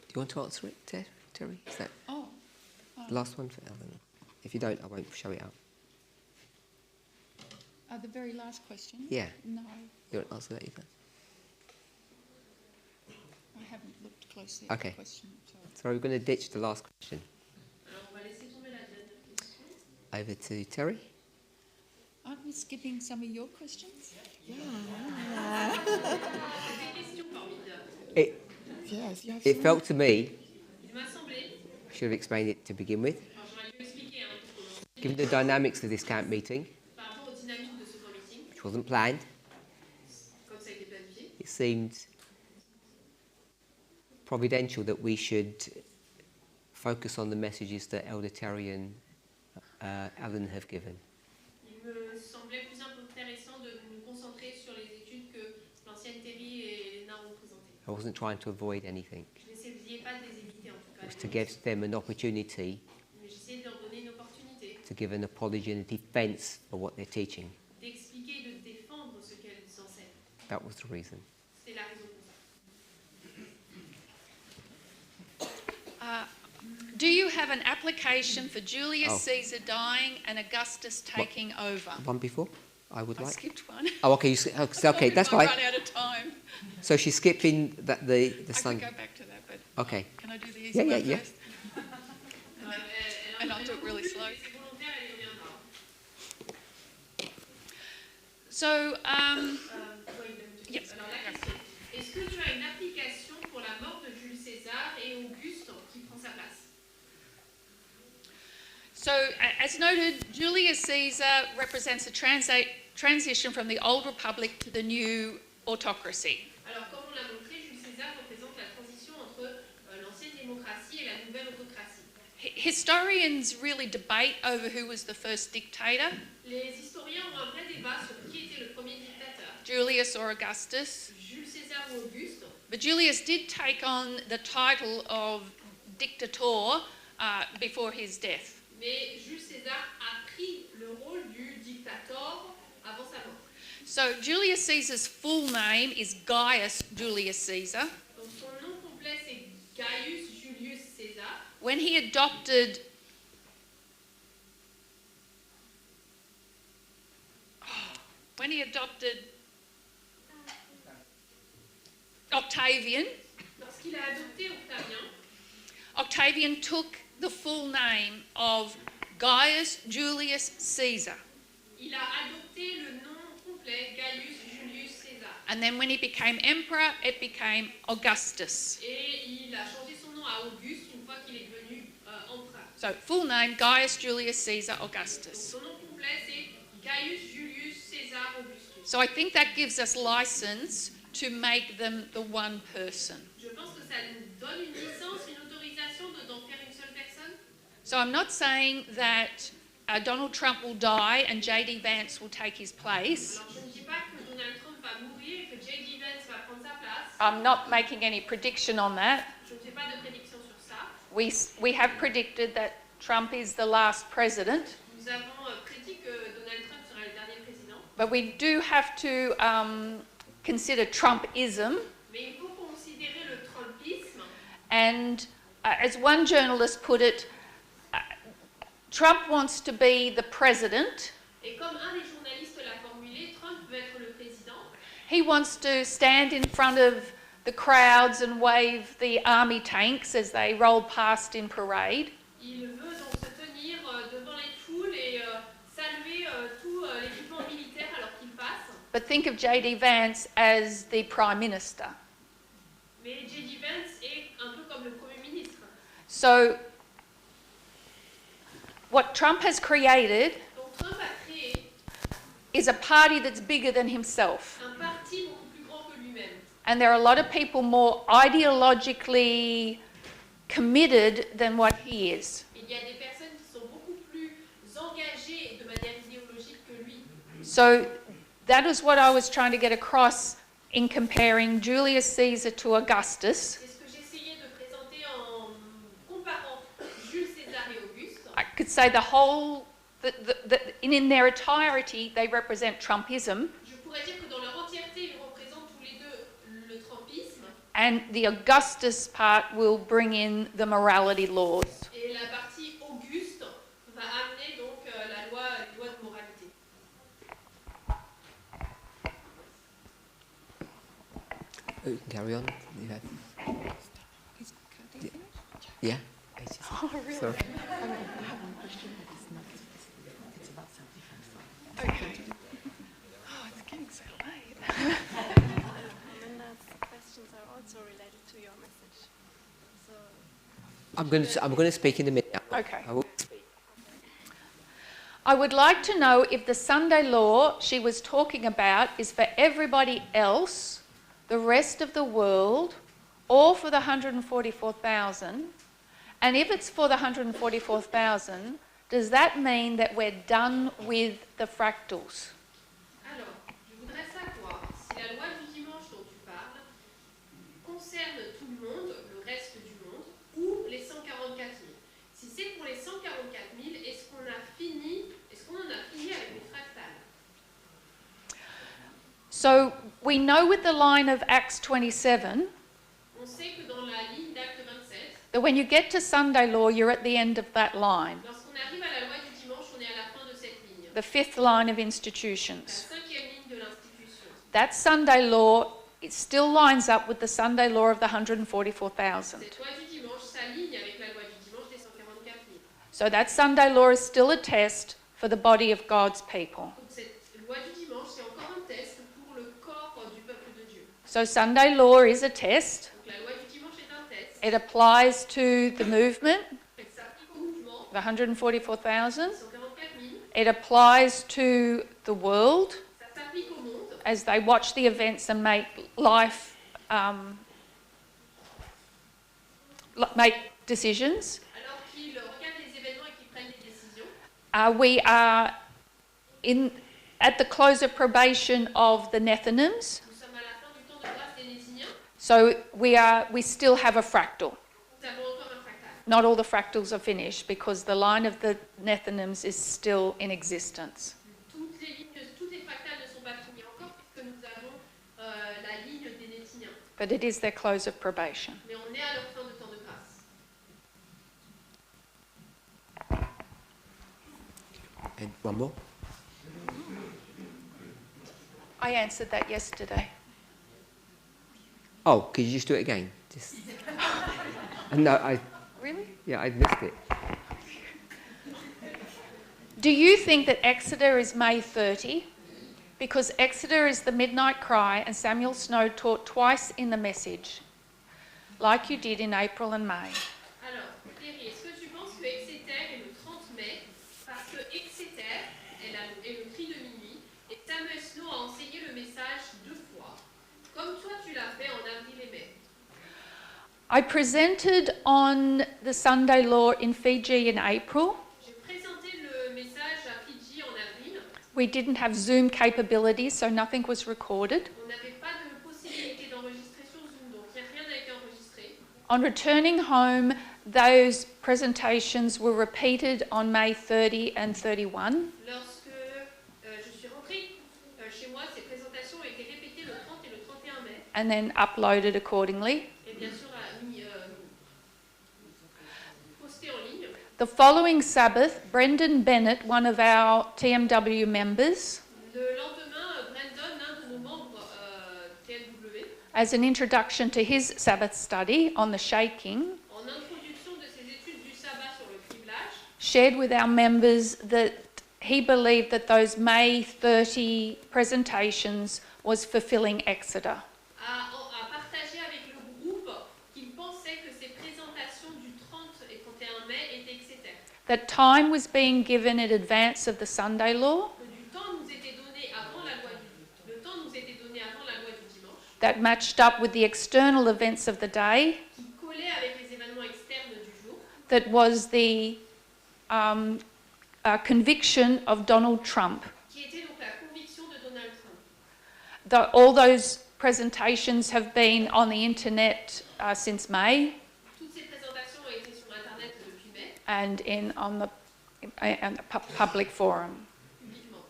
Do you want to answer it, Terry? Is that Oh, the last one for Ellen? If you don't, I won't show it out. the very last question? Yeah. No, You won't answer that either? I haven't looked closely at Okay. the question. Sorry. So we're going to ditch the last question. Alors on va laisser tomber la dernière question. Over to Terry. Aren't we skipping some of your questions? Des questions formidables. Yes, you have It so felt to me, Il m'a semblé, I should have explained it to begin with, alors j'aurais dû expliquer pour commencer, given the dynamics of this camp meeting, par rapport aux dynamiques de ce camp meeting, which wasn't planned, comme ça a été planifié, it seemed providential that we should focus on the messages that Elder Terry and Alan have given. il me semblait plus intéressant de nous concentrer sur les études que l'ancienne Terry et Léna ont présentées. I wasn't trying to avoid anything. Je n'essayais pas de les éviter en tout It cas, was to give them an opportunity mais j'essayais de leur donner une opportunité to give an apology and a defence for what they're teaching. d'expliquer et de défendre ce qu'elles enseignent. That was the reason. C'était la raison pour ça. Do you have an application for Julius Oh. Caesar dying and Augustus taking over? One before? I would I like. skipped one. Oh, okay. Okay, that's I fine. run out of time. So she's skipping that the I Sunday. could go back to that, but Okay. can I do the easy Yeah, one yeah. first? And I'll do it really slow. C'est volontaire, elle y reviendra. So, yes. Alors la question, est-ce que tu as une application pour la mort de Jules César et Auguste qui prend sa place? So, as noted, Julius Caesar represents a transition from the old republic to the new autocracy. Alors comme on l'a montré, Jules César représente la transition entre l'ancienne démocratie et la nouvelle autocratie. Historians really debate over who was the first dictator, Les historiens ont un vrai débat sur qui était le premier dictateur, Julius or Augustus. Jules César ou Auguste. But Julius did take on the title of dictator before his death. Mais Jules César a pris le rôle du dictateur avant sa mort. So Julius Caesar's full name is Gaius Julius Caesar. Donc son nom complet c'est Gaius Julius César. When he adopted Octavian, Lorsqu'il a adopté Octavien, Octavian took the full name of Gaius Julius Caesar. il a adopté le nom complet Gaius Julius César. And then when he became emperor, it became Augustus. Et il a changé son nom à Auguste une fois qu'il est devenu empereur. So full name, Gaius Julius Caesar Donc Augustus. son nom complet c'est Gaius Julius César Augustus. So I think that gives us license to make them the one person. Je pense que ça nous donne une licence, une autorisation d'en faire une seule personne. So I'm not saying that Donald Trump will die and J.D. Vance will take his place. Alors je ne dis pas que Donald Trump va mourir et que J.D. Vance va prendre sa place. I'm not making any prediction on that. Je ne fais pas de prédiction sur ça. We have predicted that Trump is the last president, Nous avons prédit que Donald Trump sera le dernier président. but we do have to consider Trumpism. Mais il faut considérer le Trumpisme. And as one journalist put it, Trump wants to be the president. Et comme un des journalistes l'a formulé, Trump veut être le président. He wants to stand in front of the crowds and wave the army tanks as they roll past in parade. Il veut donc se tenir devant les foules et saluer tout l'équipement militaire alors qu'il passe. But think of J.D. Vance as the Prime Minister. Mais J.D. Vance est un peu comme le Premier ministre. So what Trump has created Donc Trump a créé is a party that's bigger than himself. un parti beaucoup plus grand que lui-même. And there are a lot of people more ideologically committed than what he is. Il y a des personnes qui sont beaucoup plus engagées de manière idéologique que lui. So that is what I was trying to get across in comparing Julius Caesar to Augustus. C'est ce que j'essayais de présenter en comparant Jules César et Auguste. I could say the whole, in their entirety, they represent Trumpism, Je pourrais dire que dans leur entièreté, ils représentent tous les deux le Trumpisme. and the Augustus part will bring in the morality laws. Et la partie Auguste va amener donc la loi de moralité. You can carry on. You have- Yeah. Oh, really? Sorry. I have one question, but it's about self-defense. Okay. Oh, it's getting so late. Amanda's questions are also related to your message. So, I'm going to speak in a minute. Okay. I will. I would like to know if the Sunday law she was talking about is for everybody else, the rest of the world, or for the 144,000. And if it's for the 144,000, does that mean that we're done with the fractals? Alors, je voudrais savoir si la loi du dimanche dont tu parles concerne tout le monde, le reste du monde, ou les 144 000. Si c'est pour les 144 000, est-ce qu'on en a fini avec les fractales? So we know with the line of Acts 27 On sait que dans la ligne d'Acte 27, that when you get to Sunday law, you're at the end of that line. lorsqu'on arrive à la loi du dimanche, on est à la fin de cette ligne. the fifth line of la institutions. cinquième ligne de l'institution. That Sunday law, it still lines up with the Sunday law of the 144,000. Cette loi du dimanche s'aligne avec la loi du dimanche des 144 000. So that Sunday law is still a test for the body of God's people. Donc cette loi du dimanche, c'est encore un test pour le corps du peuple de Dieu. So Sunday law is a test. Donc la loi du dimanche est un test. It applies to the movement, Elle s'applique au mouvement, the 144,000. 144 000. It applies to the world Ça s'applique au monde as they watch the events and make life, make decisions. alors qu'ils regardent les événements et qu'ils prennent des décisions. We are at the close of probation of the Nethinims, Nous sommes à la fin du temps de grâce des Néziniens. so we still have a fractal. Nous avons encore un fractal. Not all the fractals are finished because the line of the Nethinims is still in existence. Toutes les fractales ne sont pas finies encore puisque nous avons la ligne des Néziniens. But it is their close of probation. Mais on est à leur fin de temps de grâce. And one more. I answered that yesterday. Oh, could you just do it again? Just... No, Really? yeah, I missed it. Do you think that Exeter is May 30? Because Exeter is the midnight cry and Samuel Snow taught twice in the message, like you did in April and May. Alors, Thierry, est-ce que tu penses que Exeter est le 30 mai parce que Exeter est le cri de minuit et Samuel Snow a enseigné le message 2 fois, comme toi tu l'as fait en avril et mai? I presented on the Sunday law in Fiji in April. J'ai présenté le message à Fidji en avril. We didn't have Zoom capabilities, so nothing was recorded. On n'avait pas de possibilité d'enregistrer sur Zoom, donc rien n'a été enregistré. On returning home, those presentations were repeated on May 30 and 31. Lorsque je suis rentrée chez moi, ces présentations ont été répétées le 30 et le 31 mai, And then uploaded accordingly. et bien sûr postées en ligne. The following Sabbath, Brendan Bennett, one of our TMW members, Le lendemain, Brandon, l'un de nos membres TNW, as an introduction to his Sabbath study on the shaking, en introduction de ses études du sabbat sur le criblage, shared with our members that he believed that those May 30 presentations was fulfilling Exeter. a partagé avec le groupe qu'il pensait que ces présentations du 30 et 31 mai étaient Exeter. That time was being given in advance of the Sunday law, Que du temps nous était donné avant la loi le temps nous était donné avant la loi du dimanche, that matched up with the external events of the day, qui collait avec les événements externes du jour, that was the conviction of Donald Trump. qui était donc la conviction de Donald Trump. All those presentations have been on the internet since May Toutes ces présentations ont été sur Internet depuis mai, and on the public forum. publiquement.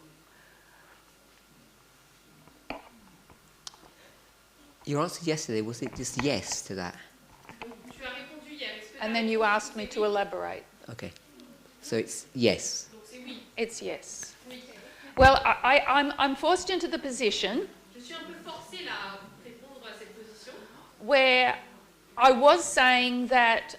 Your answer yesterday, was it just yes to that? Donc, tu as répondu hier. Est-ce que And la then you réponse, asked me c'est to oui? elaborate. Okay. So it's yes. Donc c'est oui. It's yes. Oui. Well, I'm forced into the position Je suis un peu forcée là à répondre à cette position where I was saying that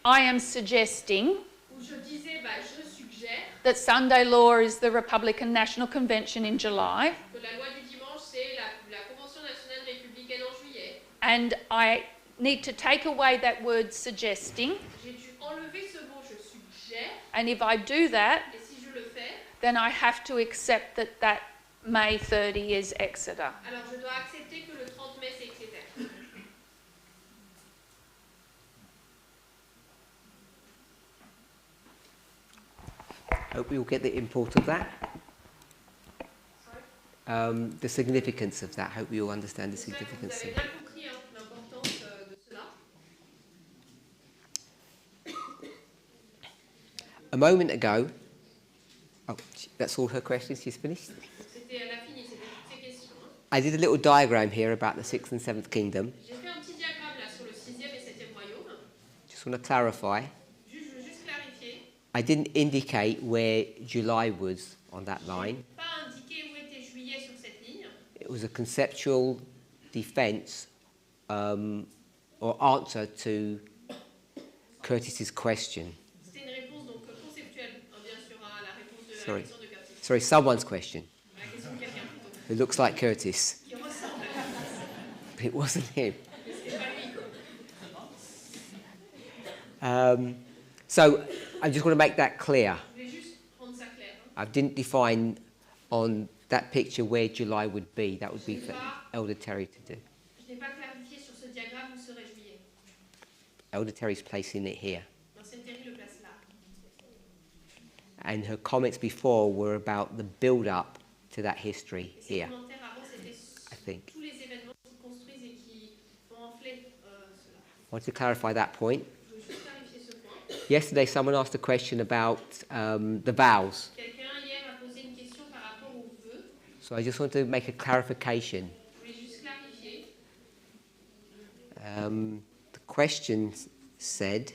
I am suggesting où je disais je suggère that Sunday law is the Republican National Convention in July, que la loi du dimanche c'est la Convention nationale républicaine en juillet. and I need to take away that word suggesting, J'ai dû enlever ce mot je suggère and if I do that, et si je le fais, then I have to accept that May 30 is Exeter. alors je dois accepter que le 30 mai c'est Exeter. Hope we all get the import of that. The significance of that. Hope we all understand the J'espère que vous significance avez of bien compris l'importance de cela. A moment ago, that's all her questions, she's finished. Elle a fini, c'était toutes ces questions. I did a little diagram here about the 6th and 7th kingdom. J'ai fait un petit diagramme là sur le 6e et 7e royaume. Just want to clarify, Je veux juste clarifier. I didn't indicate where July was on that line. Pas indiqué où était juillet sur cette ligne. It was a conceptual defense or answer to Curtis's question. C'était une réponse donc conceptuelle, bien sûr, à la réponse de Sorry. la question de Curtis. Sorry, someone's question. La question de quelqu'un plutôt. It looks like Curtis, Qui ressemble à Curtis. but it wasn't him. Mais c'était pas lui. So I just want to make that clear. Je voulais juste rendre ça clair. I didn't define on that picture where July would be. That would be for Elder Terry to do. Je n'ai pas clarifié sur ce diagramme où serait juillet. Elder Terry's placing it here. L'ancienne Terry le place là. And her comments before were about the build-up to that history Et ses here, commentaires avant, c'était I think. tous les événements qui construisent et qui font enfler cela. I want to clarify that point. Je veux juste clarifier ce point. Yesterday, someone asked a question about the vows. Quelqu'un hier a posé une question par rapport aux vœux. So I just want to make a clarification. Je voulais juste clarifier. The question said,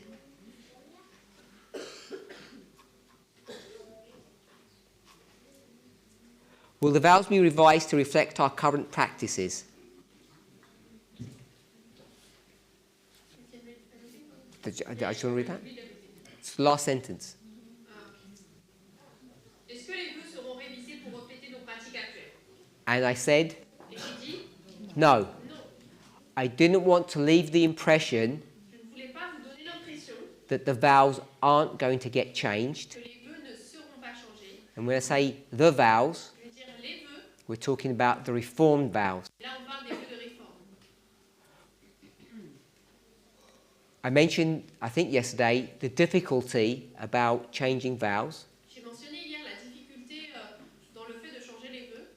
will the vows be revised to reflect our current practices? Did I just want to read that? It's the last sentence. Est-ce que les vœux seront révisés pour refléter nos pratiques actuelles? And I said, Et j'ai dit no. non. I didn't want to leave the impression Je ne voulais pas vous donner l'impression that the vows aren't going to get changed. que les vœux ne seront pas changés. And when I say the vows, Je veux dire les vœux. we're talking about the reformed vows. Là, on parle des vœux de réforme. I mentioned, I think yesterday, the difficulty about changing vows. J'ai mentionné hier la difficulté dans le fait de changer les vœux.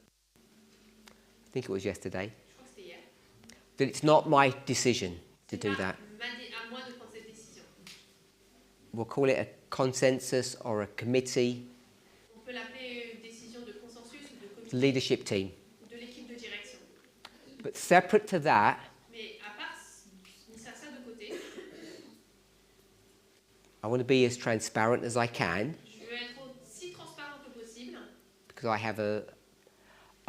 I think it was yesterday. Je crois que c'était hier. That it's not my decision to C'est do pas that. à moi de prendre cette décision. We'll call it a consensus or a committee, On peut l'appeler une décision de consensus ou de comité leadership team. ou de l'équipe de direction. But separate to that, Mais à part mis ça de côté, I want to be as transparent as I can je veux être aussi transparent que possible because I have a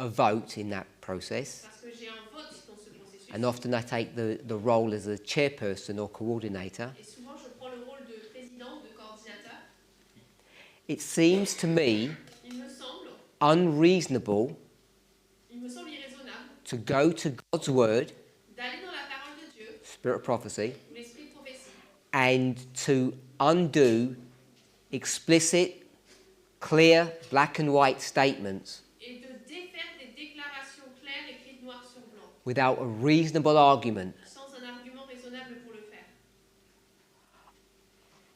vote in that process. parce que j'ai un vote dans ce processus. And often I take the role as a chairperson or coordinator. Et souvent, je prends le rôle de président ou de coordinateur. It seems to me Il me semble unreasonable irraisonnable to go to God's word, d'aller dans la parole de Dieu, spirit of prophecy, ou l'esprit de prophétie, and to undo explicit, clear, black and white statements et de défaire des déclarations claires écrites noir sur blanc, without a reasonable argument. sans un argument raisonnable pour le faire.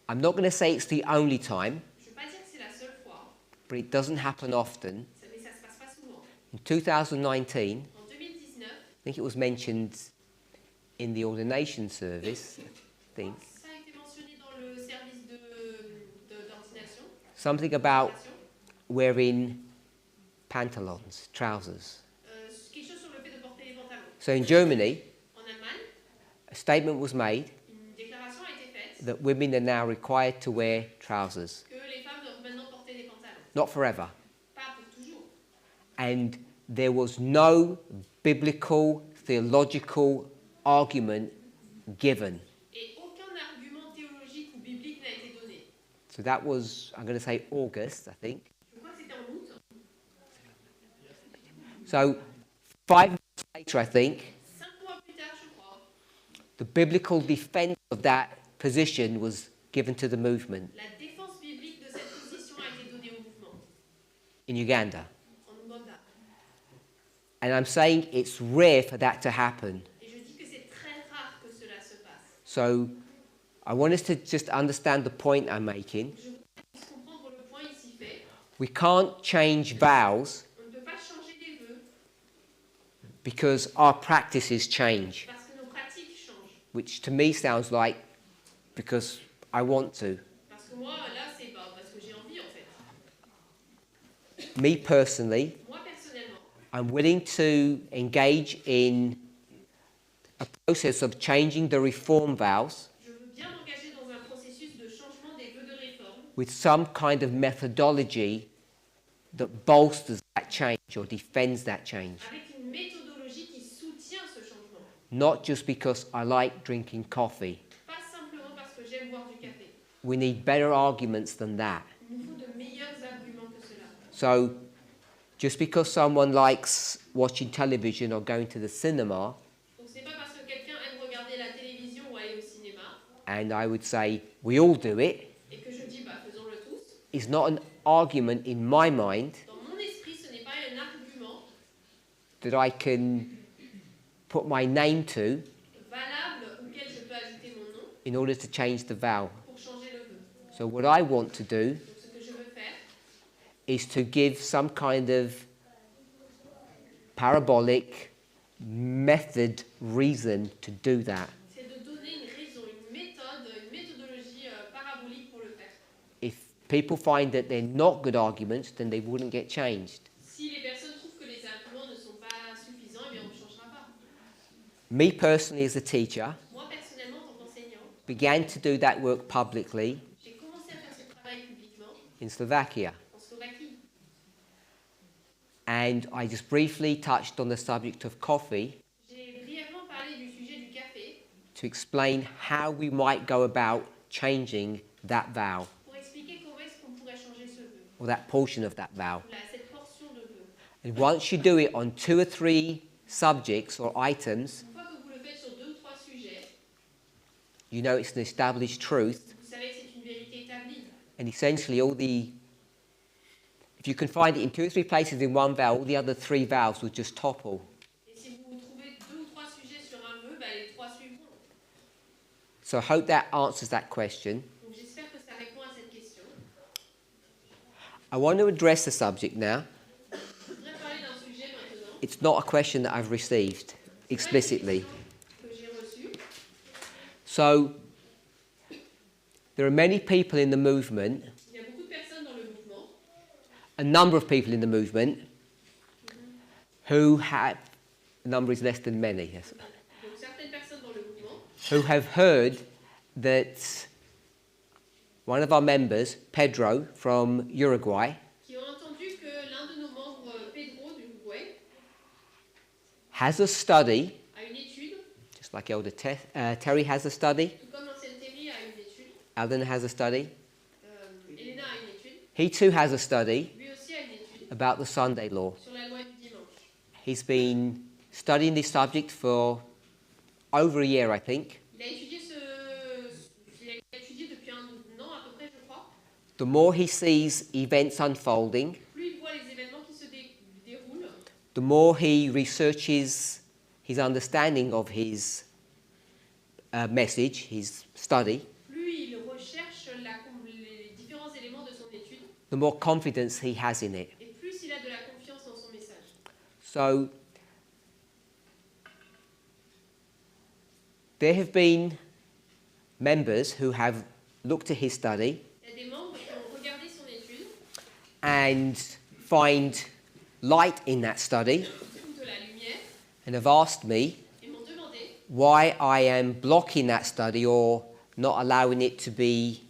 I'm not going to say it's the only time, Je ne veux pas dire que c'est la seule fois, but it doesn't happen often. mais ça ne se passe pas souvent. In 2019, En 2019, I think it was mentioned in the ordination service, I think, ça a été mentionné dans le service d'ordination. something about wearing pantalons, trousers. Quelque chose sur le fait de porter les pantalons. So in Germany, En Allemagne, a statement was made une déclaration a été faite that women are now required to wear trousers, que les femmes doivent maintenant porter des pantalons. not forever. Pas pour toujours. And there was no biblical, theological argument given. Et aucun argument théologique ou biblique n'a été donné. So that was, I'm going to say August, I think. Je crois que c'était en août. So 5 months later, I think, 5 mois plus tard, je crois, the biblical defense of that position was given to the movement la défense biblique de cette position a été donnée au mouvement in Uganda. en Ouganda. And I'm saying it's rare for that to happen. Et je dis que c'est très rare que cela se passe. So I want us to just understand the point I'm making. Je voudrais comprendre le point ici fait. We can't change vows On ne peut pas changer des vœux because our practices change, parce que nos pratiques changent. which to me sounds like because I want to. Parce que moi, là, c'est parce que j'ai envie, en fait. Me personally, Moi, personnellement, I'm willing to engage in a process of changing the reform vows je veux bien m'engager dans un processus de changement des vœux de réforme with some kind of methodology that bolsters that change or defends that change. avec une méthodologie qui soutient ce changement. Not just because I like drinking coffee. Pas simplement parce que j'aime boire du café. We need better arguments than that. Il nous faut de meilleurs arguments que cela. So, just because someone likes watching television or going to the cinema, Donc ce n'est pas parce que quelqu'un aime regarder la télévision ou aller au cinéma, and I would say we all do it, et que je dis faisons-le tous, is not an argument in my mind dans mon esprit ce n'est pas un argument that I can put my name to valable auquel je peux ajouter mon nom in order to change the vow. pour changer le vœu. So what I want to do Donc ce que je veux faire, is to give some kind of parabolic method reason to do that. c'est de donner une raison, une méthode, une méthodologie parabolique pour le faire. If people find that they're not good arguments, then they wouldn't get changed. Si les personnes trouvent que les arguments ne sont pas suffisants, eh bien on ne changera pas. Me personally, as a teacher, Moi personnellement, en tant qu'enseignant, began to do that work publicly j'ai commencé à faire ce travail publiquement in Slovakia. en Slovaquie. And I just briefly touched on the subject of coffee J'ai brièvement parlé du sujet du café to explain how we might go about changing that vow, pour expliquer comment est-ce qu'on pourrait changer ce vœu, or that portion of that vow. cette portion de vœu. And once you do it on 2 or 3 subjects or items, Une fois que vous le faites sur 2 ou 3 sujets, you know it's an established truth. vous savez que c'est une vérité établie. And essentially if you can find it in 2 or 3 places in one vow, all the other 3 vows would just topple. Et si vous trouvez 2 ou 3 sujets sur un vœu, les 3 suivront. So I hope that answers that question. Donc j'espère que ça répond à cette question. I want to address the subject now. Je voudrais parler d'un sujet maintenant. It's not a question that I've received explicitly. Que j'ai reçu. So there are many people in the movement, Il y a beaucoup de personnes dans le mouvement, a number of people in the movement, who have, the number is less than many, yes, donc certaines personnes dans le mouvement, who have heard that one of our members, Pedro from Uruguay, qui ont entendu que l'un de nos membres, Pedro du Uruguay, has a study, a une étude, just like Elder Terry has a study, tout comme l'ancienne Terry a une étude, Alan has a study. Elena a une étude, He too has a study lui aussi a une étude about the Sunday law. sur la loi du dimanche. He's been studying this subject for over a year, I think. Il a étudié depuis un an à peu près, je crois. The more he sees events unfolding, Plus il voit les événements qui se déroulent, the more he researches his understanding of his message, his study, plus il recherche les différents éléments de son étude, the more confidence he has in it. et plus il a de la confiance dans son message. So there have been members who have looked at his study Il y a des membres qui ont regardé son étude, and find light in that study trouvent de la lumière, and have asked me et m'ont demandé why I am blocking that study or not allowing it to be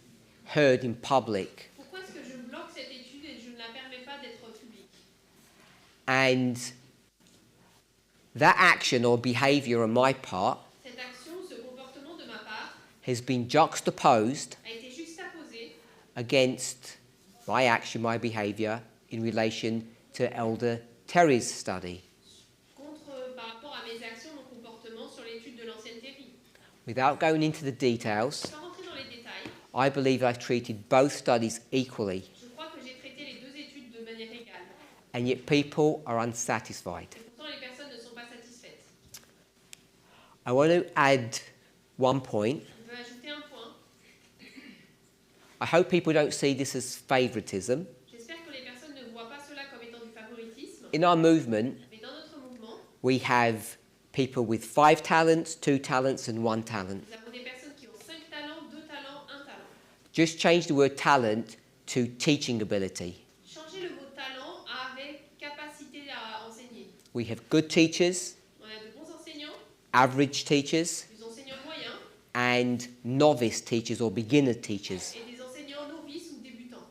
heard in public. pourquoi est-ce que je bloque cette étude et je ne la permets pas d'être publique. And that action or behavior on my part Cette action, ce comportement de ma part, has been juxtaposed a été juxtaposé against my action, my behavior in relation to Elder Terry's study. par rapport à mes actions, mon comportement sur l'étude de l'ancienne Terry. Without going into the details, Sans rentrer dans les détails, I believe I've treated both studies equally, je crois que j'ai traité les 2 études de manière égale. and yet people are unsatisfied. Et pourtant, les personnes ne sont pas satisfaites. I want to add one point. Je veux ajouter un point. I hope people don't see this as favoritism. J'espère que les personnes ne voient pas cela comme étant du favoritisme. In our movement, Mais dans notre mouvement, we have people with 5 talents, 2 talents, and 1 talent. nous avons des personnes qui ont 5 talents, 2 talents, 1 talent. Just change the word talent to teaching ability. Changer le mot talent avec capacité à enseigner. We have good teachers, On a de bons enseignants, average teachers, des enseignants moyens and novice teachers or beginner teachers. et des enseignants novices ou débutants.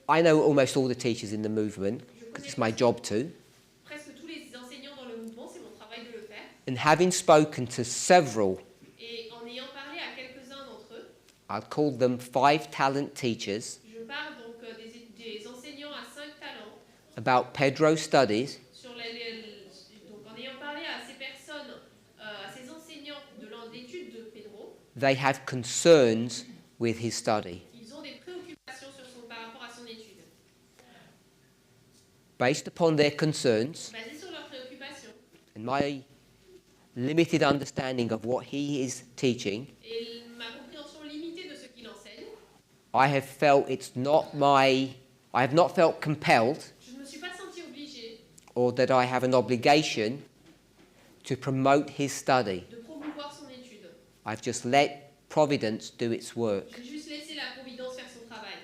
I know almost all the teachers in the movement, Je because connais it's my job to. presque tous les enseignants dans le mouvement, c'est mon travail de le faire. And having spoken to several, Et en ayant parlé à quelques-uns d'entre eux, I'd call them 5 talent teachers, je parle donc des enseignants à 5 talents. about Pedro's studies, Donc en ayant parlé à ces personnes, à ces enseignants de l'étude de Pedro, they have concerns with his study. ils ont des préoccupations par rapport à son étude. Based upon their concerns Basées sur leurs préoccupations and my limited understanding of what he is teaching, et ma compréhension limitée de ce qu'il enseigne, I have not felt compelled je ne me suis pas sentie obligée or that I have an obligation to promote his study. de promouvoir son étude. I've just let Providence do its work. J'ai juste laissé la Providence faire son travail.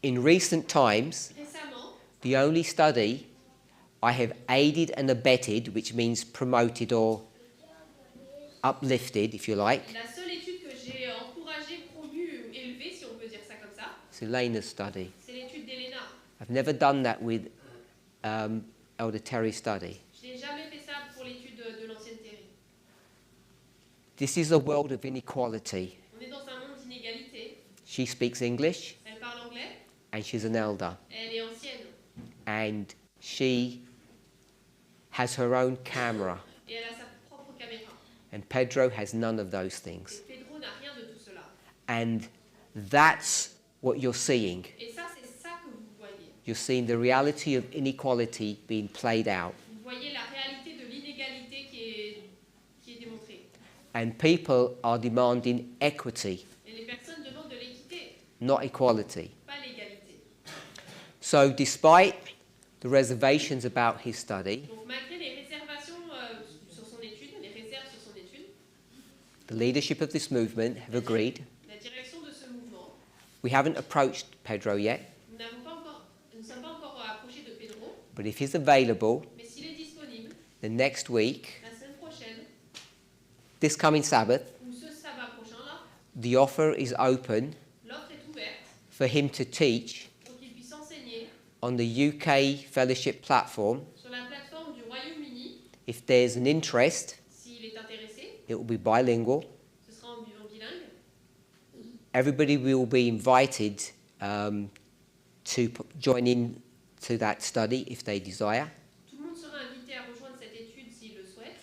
In recent times, Récemment, the only study I have aided and abetted, which means promoted or uplifted, if you like, la seule étude que j'ai encouragée, promue, élevée, si on peut dire ça comme ça, is Elena's study. c'est l'étude d'Elena. I've never done that with Elder Terry's study. Je n'ai jamais fait ça pour l'étude de l'ancienne Terry. This is a world of inequality. On est dans un monde d'inégalité. She speaks English Elle parle anglais, and she's an elder, elle est ancienne and she has her own camera, et elle a sa propre caméra. and Pedro has none of those things. Et Pedro n'a rien de tout cela. And that's what you're seeing. Et ça, c'est ça que vous voyez. You're seeing the reality of inequality being played out. Vous voyez la réalité de l'inégalité qui est démontrée. And people are demanding equity, Et les personnes demandent de l'équité, not equality. pas l'égalité. So despite the reservations about his study, Donc malgré les réservations sur son étude, les réserves sur son étude, the leadership of this movement have agreed. la direction de ce mouvement, We haven't approached Pedro yet, nous ne sommes pas encore approchés de Pedro, but if he's available, mais s'il est disponible, the next week, la semaine prochaine, this coming Sabbath, ou ce sabbat prochain là, the offer is open l'offre est ouverte for him to teach pour qu'il puisse enseigner on the UK fellowship platform. sur la plateforme du Royaume-Uni. If there's an interest, S'il est intéressé, it will be bilingual. ce sera en bilingue. Everybody will be invited to join in to that study if they desire, Tout le monde sera invité à rejoindre cette étude s'il le souhaite.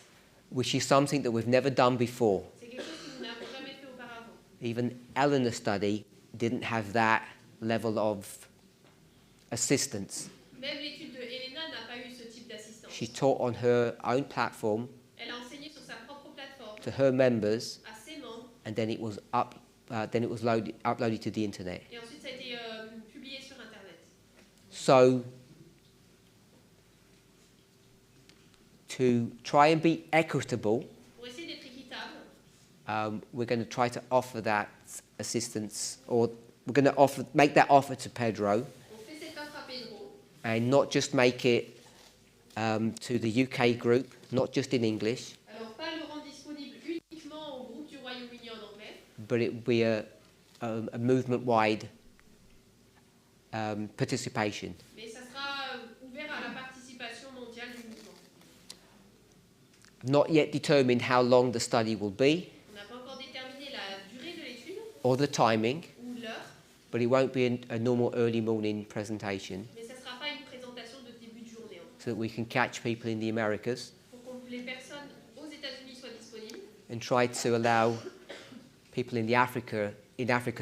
which is something that we've never done before. C'est quelque chose que nous n'avons jamais fait auparavant. Even Eleanor's study didn't have that level of assistance. Même l'étude de Elena n'a pas eu ce type d'assistance. She taught on her own platform Elle a enseigné sur sa propre plateforme to her members, à ses membres and then it was uploaded to the internet. et ensuite ça a été publié sur Internet. So, to try and be equitable, Pour essayer d'être équitable, we're going to try to offer that assistance, or we're going to make that offer to Pedro, on fait cette offre à Pedro and not just make it to the UK group, not just in English, Alors, pas le rendre disponible uniquement au groupe du Royaume-Uni en anglais, but it will be a movement-wide participation. mais ça sera ouvert à la participation mondiale du mouvement. Not yet determined how long the study will be On n'a pas encore déterminé la durée de l'étude or the timing, ou l'heure, but it won't be a normal early morning presentation, mais ça ne sera pas une présentation de début de journée. so that we can catch people in the Americas Pour que les personnes aux États-Unis soient disponibles and try to allow people in Africa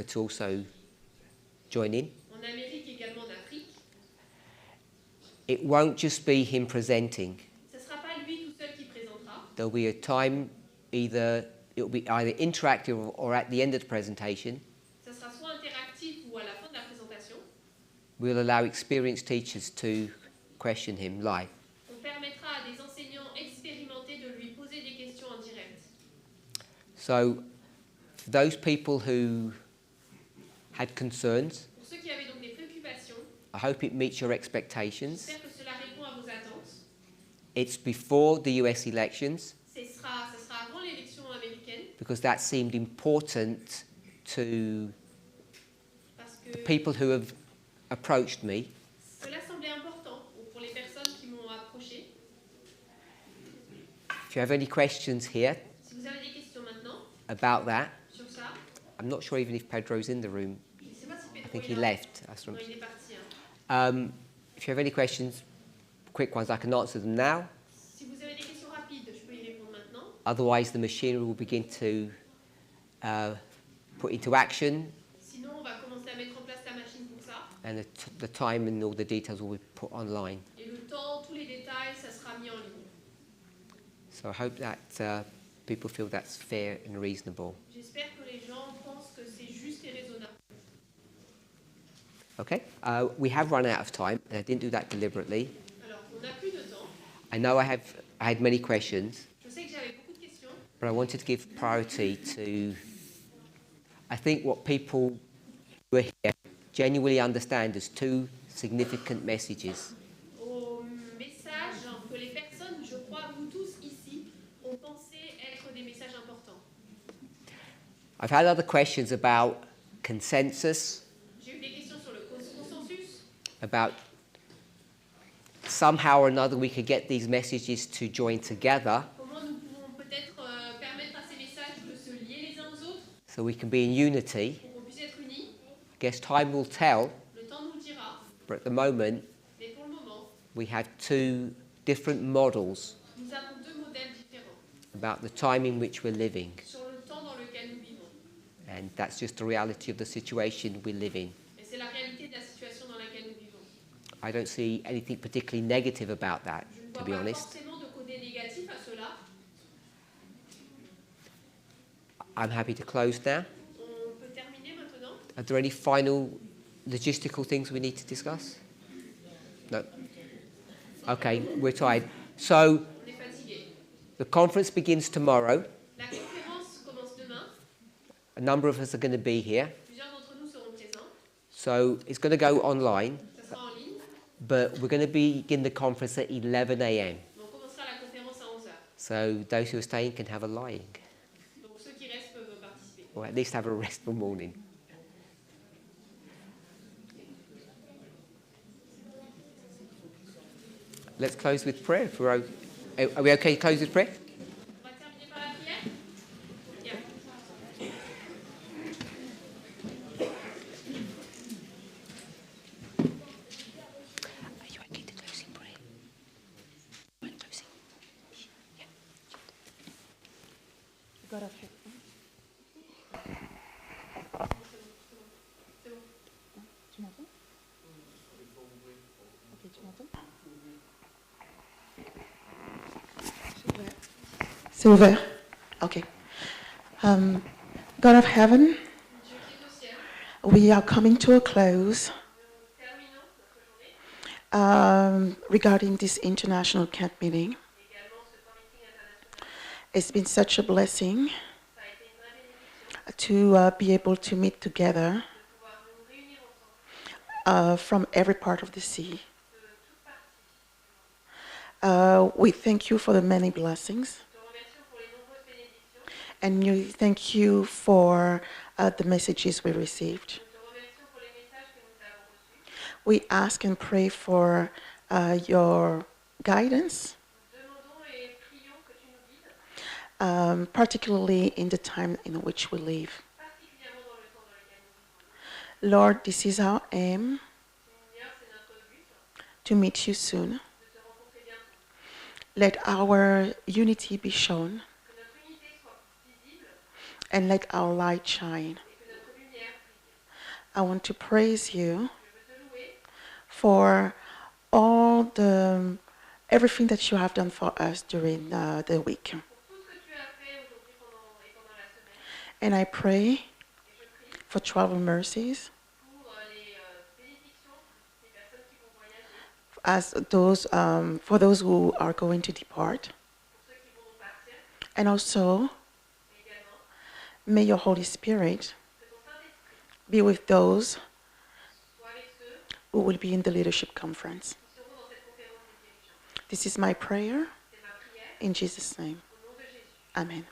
to also join in. en Amérique également en Afrique. It won't just be him presenting. Ce ne sera pas lui tout seul qui présentera. There'll be a time it will be either interactive or at the end of the presentation. Ça sera soit interactif ou à la fin de la présentation. We'll allow experienced teachers to question him live. On permettra à des enseignants expérimentés de lui poser des questions en direct. So, for those people who had concerns, Pour ceux qui avaient donc des préoccupations, I hope it meets your expectations. j'espère que cela répond à vos attentes. It's before the US elections, Ça sera avant l'élection américaine because that seemed important to parce the que people who have approached me. Cela semblait important pour les personnes qui m'ont approché. If you have any questions here Si vous avez des questions maintenant about that, sur ça, I'm not sure even if Pedro's in the room. je ne sais pas si I Pedro think est he là. left. That's Non, right. il est parti. Hein. If you have any questions, quick ones, I can answer them now. Si vous avez des questions rapides, je peux y répondre maintenant. Otherwise, the machinery will begin to put into action, Sinon, on va commencer à mettre en place la machine pour ça. and the time and all the details will be put online. Et le temps, tous les détails, ça sera mis en ligne. So I hope that people feel that's fair and reasonable. J'espère que les gens pensent que c'est juste et raisonnable. Okay, we have run out of time, and I didn't do that deliberately. Alors, on n'a plus de temps. I know I had many questions, Je sais que j'avais beaucoup de questions. but I wanted to give priority to, I think, what people who are here genuinely understand as two significant messages. Au message que les personnes, je crois, vous tous ici, ont pensé être des messages importants. I've had other questions about consensus, J'ai eu des questions sur le consensus. about somehow or another we could get these messages to join together Comment nous pouvons peut-être permettre à ces messages de se lier les uns aux autres so we can be in unity. pour qu'on puisse être unis. I guess time will tell, Le temps nous le dira. but at the moment Mais pour le moment, we have two different models nous avons deux modèles différents about the time in which we're living, sur le temps dans lequel nous vivons. and that's just the reality of the situation we live in. Et c'est la réalité de la situation dans laquelle nous vivons. I don't see anything particularly negative about that, Je ne to vois be pas honest. forcément de côté négatif à cela. I'm happy to close now. On peut terminer maintenant. Are there any final logistical things we need to discuss? No? Okay, we're tired. So On est fatigué. the conference begins tomorrow. La conférence commence demain. A number of us are going to be here. Plusieurs d'entre nous seront présents. So it's going to go online, Ça sera en ligne. but we're going to begin the conference at 11 a.m. Mais on commencera la conférence à 11h. So those who are staying can have a lying, Donc ceux qui restent peuvent participer. or at least have a restful morning. Let's close with prayer. If we're are we okay to close with prayer? On va terminer par la prière. Bien. Are you okay to close in prayer? Closing. God of heaven. Tu m'entends? Ok, tu m'entends? C'est ouvert. Okay. God of heaven, Dieu qui est au ciel, we are coming to a close nous terminons notre journée. Regarding this international camp meeting. Également ce camp meeting international. It's been such a blessing Ça a été une vraie bénédiction to be able to meet together de pouvoir nous réunir ensemble from every part of the sea. de toutes parties. We thank you for the many blessings, Te remercions pour les nombreuses bénédictions. and we thank you for the messages we received. Nous te remercions pour les messages que nous avons reçus. We ask and pray for your guidance, Nous demandons et prions que tu nous guides, particularly in the time in which we live. particulièrement dans le temps dans lequel nous vivons. Lord, this is our aim, Seigneur, c'est notre but to meet you soon. de te rencontrer bientôt. Let our unity be shown, Que notre unité soit visible and let our light shine. et que notre lumière brille. I want to praise you Je veux te louer for all everything that you have done for us during the week. pour tout ce que tu as fait aujourd'hui pendant la semaine. And I pray Et je prie for travel mercies pour les bénédictions des personnes qui vont voyager, as those for those who are going to depart. pour ceux qui vont partir, And also, mais également may your Holy Spirit que ton Saint-Esprit be with those soit avec ceux who will be in the leadership conference. qui seront dans cette conférence des dirigeants. This is my prayer C'est ma prière in Jesus' name. au nom de Jésus. Amen.